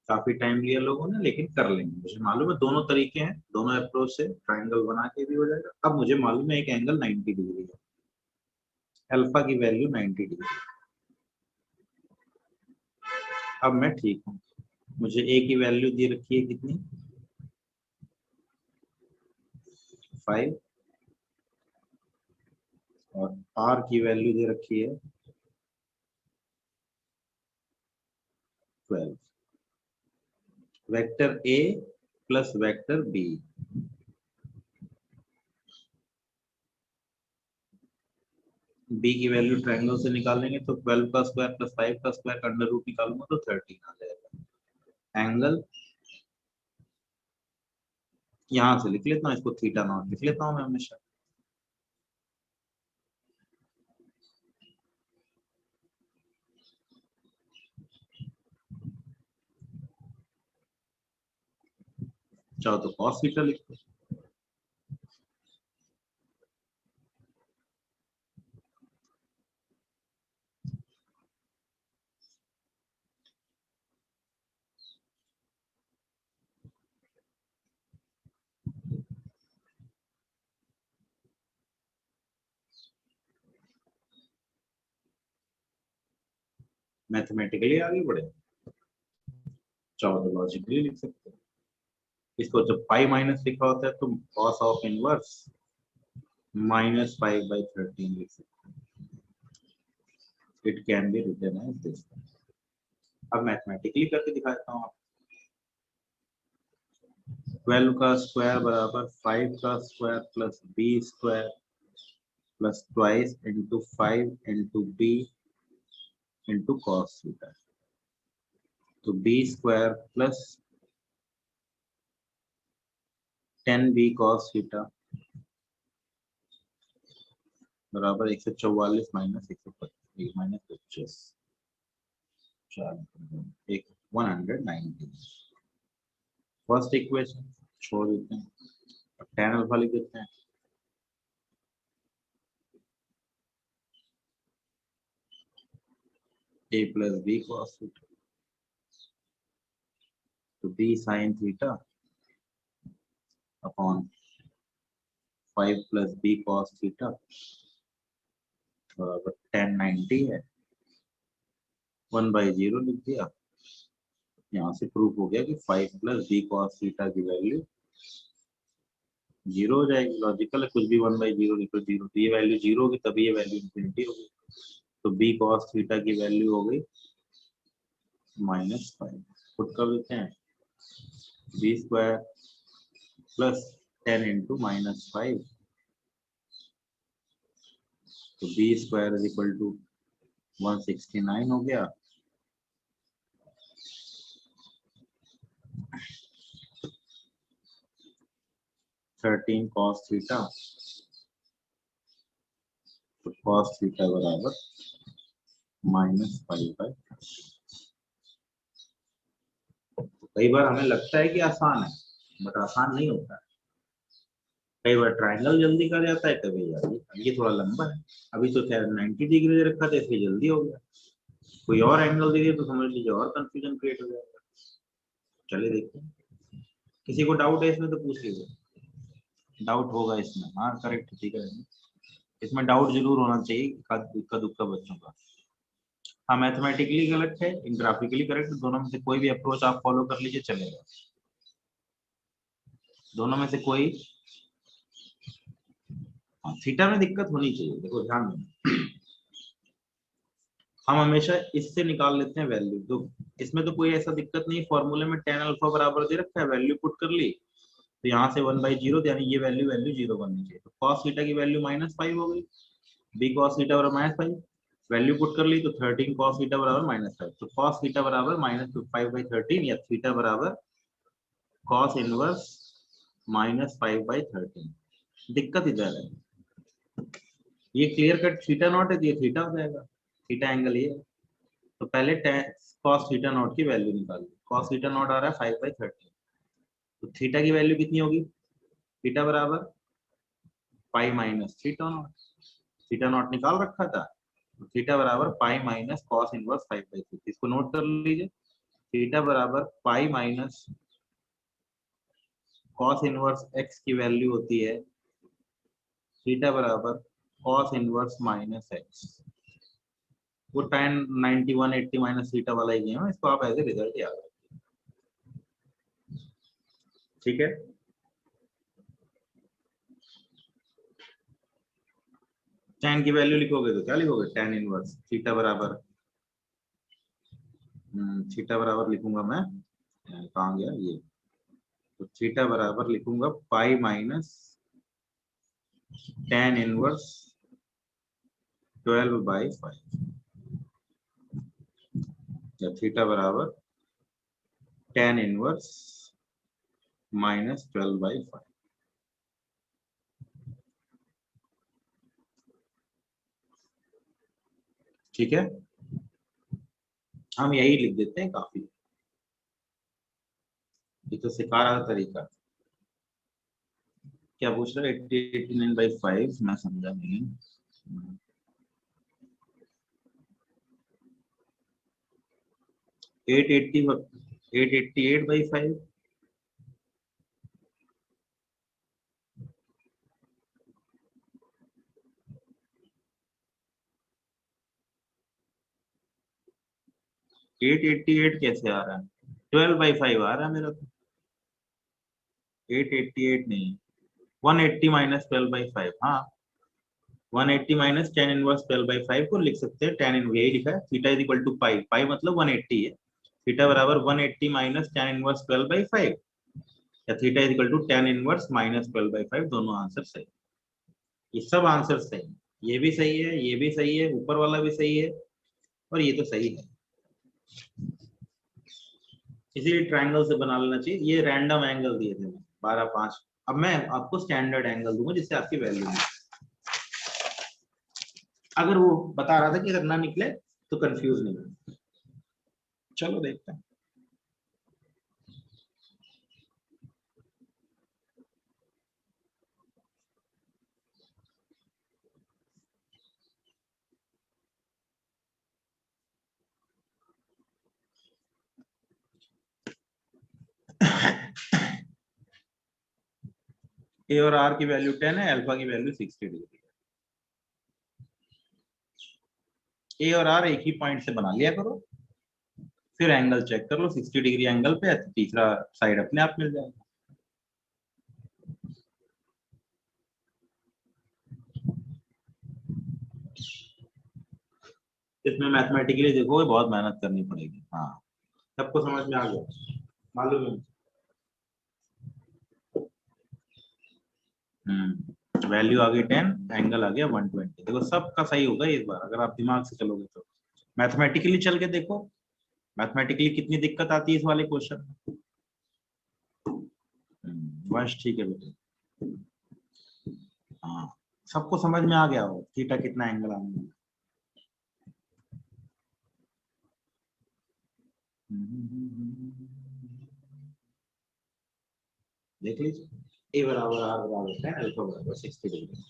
काफी टाइम लिया लोगों ने, लेकिन कर लेंगे। मुझे मालूम है दोनों तरीके हैं, दोनों अप्रोच से ट्रायंगल बना के भी हो जाएगा। अब मुझे मालूम है एक एंगल 90 डिग्री है, अल्फा की वैल्यू 90 डिग्री। अब मैं ठीक हूँ, मुझे ए की वैल्यू दी रखी है कितनी, 5, और आर की वैल्यू दे रखी है 12। Vector A plus vector B, B की वैल्यू ट्रायंगल से निकालेंगे तो 12 का स्क्वायर प्लस 5 का स्क्वायर का अंडर रूट निकालूंगा तो 13 आ जाएगा। एंगल यहां से लिख लेता हूँ, इसको थीटा नॉट लिख लेता हूँ मैं हमेशा। चाहो तो कॉस थीटा लिख दो। मैथमेटिकली आगे बढ़े, चाहो तो लॉजिकली लिख सकते हो। इसको जब पाई माइनस लिखा होता है तो कॉस ऑफ इनवर्स माइनस 5/13 लिख सकते हैं। It can be written as this. अब मैथमेटिकली करके दिखाता हूँ। 12 का स्क्वायर बराबर 5 का square plus B square plus twice into 5 into B into cos theta. तो B square plus 10b cos theta बराबर 144 माइनस 125 माइनस 25 एक 190। फर्स्ट इक्वेशन छोड़ देते हैं, tan अल्फा लिख देते हैं। a plus B cos theta तो b sin theta upon 5 plus B cos theta बराबर 1090 है। 1/0 लिख दिया। यहाँ से प्रूफ हो गया कि 5 प्लस बी cos थीटा की वैल्यू 0 हो जाएगी। लॉजिकल है, कुछ भी 1/0 लिखो 0, तो ये वैल्यू 0 होगी तभी ये वैल्यू इंफिनिटी होगी। तो b cos थीटा की वैल्यू हो गई -5। पुट कर देते हैं बी स्क्वायर प्लस 10 इंटू -5 तो B square is equal to 169 हो गया। थर्टीन कॉस थीटा तो कॉस थीटा बराबर -5/। कई बार हमें लगता है कि आसान है, बट आसान नहीं होता है। कई बार ट्रायंगल जल्दी कर जाता है, कभी यार ये थोड़ा लंबा है। अभी तो खैर 90 डिग्री दे रखा था इसलिए जल्दी हो गया। कोई और एंगल दे दिया तो समझ लीजिए और कंफ्यूजन क्रिएट हो जाएगा। चलिए देखते हैं, किसी को डाउट है इसमें तो पूछ लीजिए। डाउट होगा इसमें? हाँ करेक्ट, ठीक है। इसमें डाउट जरूर होना चाहिए, इक्का दुक्का बच्चों का। हाँ मैथमेटिकली गलत है, ग्राफिकली करेक्ट, दोनों में से कोई भी अप्रोच आप फॉलो कर लीजिए चलेगा। दोनों में से कोई, हाँ थीटा में दिक्कत होनी चाहिए। देखो ध्यान देना, हम हमेशा इससे निकाल लेते हैं वैल्यू, तो इसमें तो कोई ऐसा दिक्कत नहीं। फॉर्मूले में tan अल्फा बराबर दे रखा है, वैल्यू पुट कर ली तो यहाँ से 1/0 यानी ये वैल्यू 0 बननी चाहिए। तो cos थीटा की वैल्यू -5 हो गई। b cos थीटा बराबर -5, वैल्यू पुट कर ली तो 13 cos थीटा बराबर -5। तो cos थीटा बराबर -5/13 या थीटा बराबर cos इनवर्स -5/13। दिक्कत इधर है, ये क्लियर कट थीटा नॉट है तो ये थीटा हो जाएगा, थीटा एंगल ये है। तो पहले cos थीटा नॉट की वैल्यू निकाल ली। cos थीटा नॉट आ रहा है 5/13, तो थीटा की वैल्यू कितनी होगी? थीटा बराबर pi minus theta naught, theta naught निकाल रखा था, तो थीटा बराबर पाई माइनस cos इनवर्स 5/3। इसको नोट कर लीजिए, थीटा बराबर pi minus cos inverse x की वैल्यू होती है थीटा बराबर cos इनवर्स -x। वो tan 90 180 माइनस थीटा वाला ही है, इसको आप एज ए रिजल्ट याद रखिए, ठीक है। tan की वैल्यू लिखोगे तो क्या लिखोगे? tan इनवर्स थीटा बराबर लिखूंगा मैं, कहाँ गया ये, तो थीटा बराबर लिखूंगा पाई माइनस tan इनवर्स 12/5 या थीटा बराबर tan इनवर्स -12/5। ठीक है, हम यही लिख देते हैं, काफी। ये तो सिखा रहा तरीका। क्या पूछ रहा है? 80 89/5 मैं समझा नहीं। 888/5 888 कैसे आ रहा है? 12/5 आ रहा है मेरा तो। 888 नहीं, 180 माइनस 12/5। हाँ, 180 माइनस tan इनवर्स 12/5 को लिख सकते हैं। tan इन यही लिखा है, थीटा इज इक्वल टू पाई। पाई मतलब 180 है। थीटा बराबर 180 माइनस tan इनवर्स 12/5 या theta is equal to tan inverse minus 12/5। दोनों आंसर सही। ये सब आंसर सही। ये भी सही है, ये भी सही है, ऊपर वाला भी सही है, और ये तो सही है। इसीलिए ट्रायंगल से बना लेना चाहिए। ये रैंडम एंगल दिए थे 12 5। अब मैं आपको स्टैंडर्ड एंगल दूंगा जिससे आपकी वैल्यू मिले। अगर वो बता रहा था कि अगर ना निकले तो कंफ्यूज नहीं हो। चलो देखते हैं। ए और आर की वैल्यू 10 है, अल्फा की वैल्यू 60 डिग्री है। ए और आर एक ही पॉइंट से बना लिया करो, फिर एंगल चेक कर लो 60 डिग्री एंगल पे, तो तीसरा साइड अपने आप मिल जाएगा। इसमें मैथमेटिकली देखोगे बहुत मेहनत करनी पड़ेगी। हाँ, सबको समझ में आ गया? मालूम है। वैल्यू आ गई 10, एंगल आ गया 120। देखो सबका सही होगा इस बार अगर आप दिमाग से चलोगे तो। मैथमेटिकली चल के देखो, मैथमेटिकली कितनी दिक्कत आती है इस वाले क्वेश्चन में। बस ठीक है बेटे। हाँ, सबको समझ में आ गया हो थीटा कितना एंगल आने वाला है। देख लीजिए, ए बराबर आर बराबर 10, अल्फा बराबर 60 डिग्री।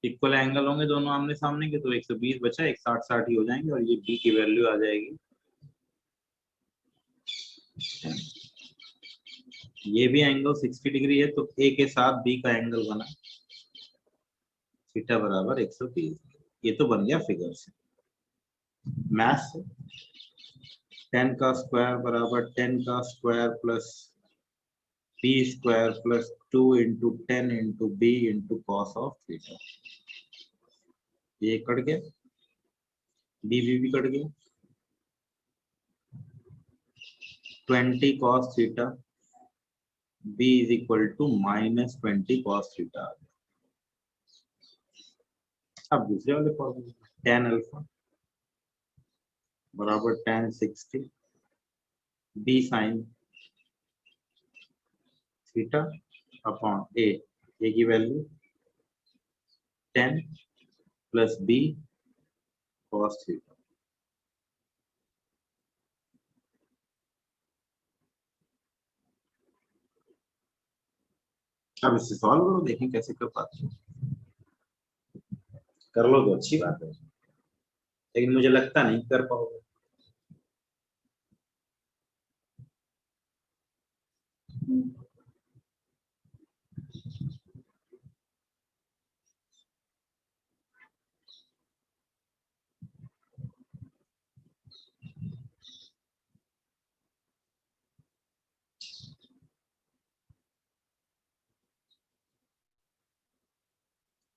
इक्वल एंगल होंगे दोनों आमने सामने के, तो 120 बचा, एक 60 ही हो जाएंगे, और ये बी की वैल्यू आ जाएगी। ये भी एंगल 60 डिग्री है, तो ए के साथ बी का एंगल बना थीटा बराबर 130। ये तो बन गया फिगर से, मैथ से। 10 का स्क्वायर बराबर 10 का square plus B square plus 2 into 10 into B into cos of theta. ये कट गया, बी भी कट गया। 20 cos theta b is equal to minus 20 cos theta. अब दूसरे वाले फॉर्मूले, tan अल्फा बराबर tan 60 b sine theta upon A की value 10 plus b cos theta. अब इससे सॉल्व करो, देखें कैसे कर पाते हो। कर लो तो अच्छी बात है। लेकिन मुझे लगता नहीं कर पाओगे।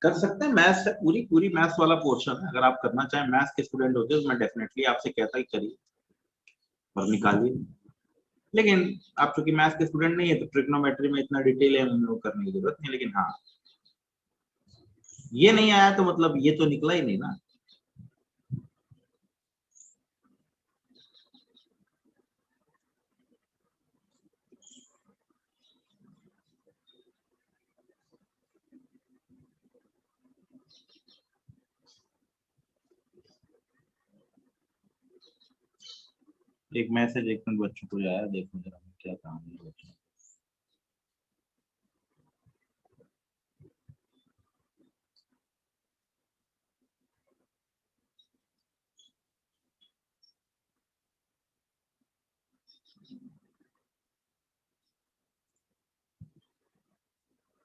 कर सकते हैं, मैथ्स है, पूरी पूरी मैथ्स वाला पोर्शन है। अगर आप करना चाहें, मैथ्स के स्टूडेंट होते तो मैं डेफिनेटली आपसे कहता ही करिए और निकालिए। लेकिन आप चूंकि मैथ्स के स्टूडेंट नहीं है तो ट्रिग्नोमेट्री में इतना डिटेल है वो करने की जरूरत नहीं। लेकिन हाँ, ये नहीं आया तो मतलब ये तो निकला ही नहीं ना। एक मैसेज एक मिनट बच्चों को आया, देखो जरा क्या काम है बच्चों।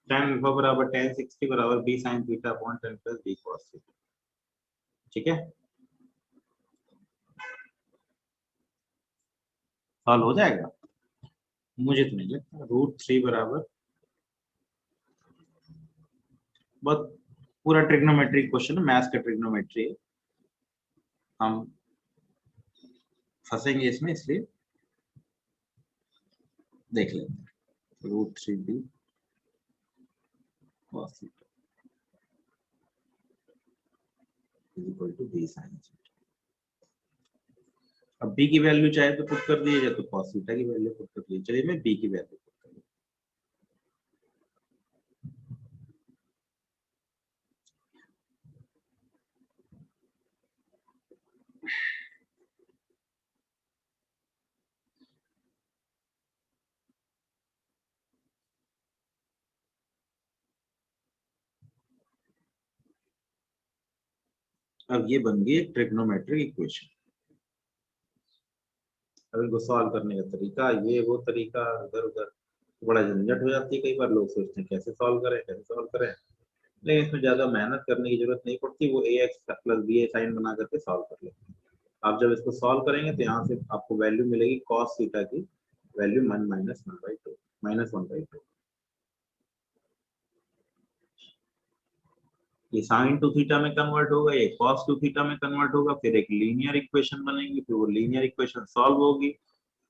tan अल्फा बराबर tan 60 बराबर b sin theta upon 10 plus b cos theta. ठीक है, सॉल्व हो जाएगा? मुझे तो नहीं लगता। √3 बराबर, बहुत पूरा ट्रिग्नोमेट्री क्वेश्चन है, मैथ्स का ट्रिग्नोमेट्री है, हम फंसेंगे इसमें, इसलिए देख लेते हैं। √3b cos theta equal to b sin theta. अब b की वैल्यू चाहे तो पुट कर दिए, या तो cos थीटा की वैल्यू पुट कर दिए। चलिए मैं b की वैल्यू पुट कर दिया। अब ये बन गई एक ट्रिग्नोमेट्रिक इक्वेशन। अब इनको सॉल्व करने का तरीका, ये वो तरीका इधर उधर बड़ा झंझट हो जाती है। कई बार लोग सोचते हैं कैसे सॉल्व करें, कैसे सॉल्व करें, लेकिन इसमें ज्यादा मेहनत करने की जरूरत नहीं पड़ती। वो ax प्लस बी साइन बना करके सॉल्व कर लेते हैं। आप जब इसको सॉल्व करेंगे तो यहाँ से आपको वैल्यू मिलेगी cos थीटा की वैल्यू -1/2। ये sin 2 थीटा में कन्वर्ट होगा, ये cos 2 थीटा में कन्वर्ट होगा, फिर एक लीनियर इक्वेशन बनेगी, फिर वो लीनियर इक्वेशन सॉल्व होगी,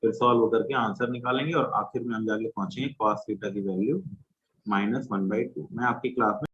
फिर सॉल्व होकर के आंसर निकालेंगे और आखिर में हम जाके पहुंचेंगे cos थीटा की वैल्यू -1/2। मैं आपकी क्लास में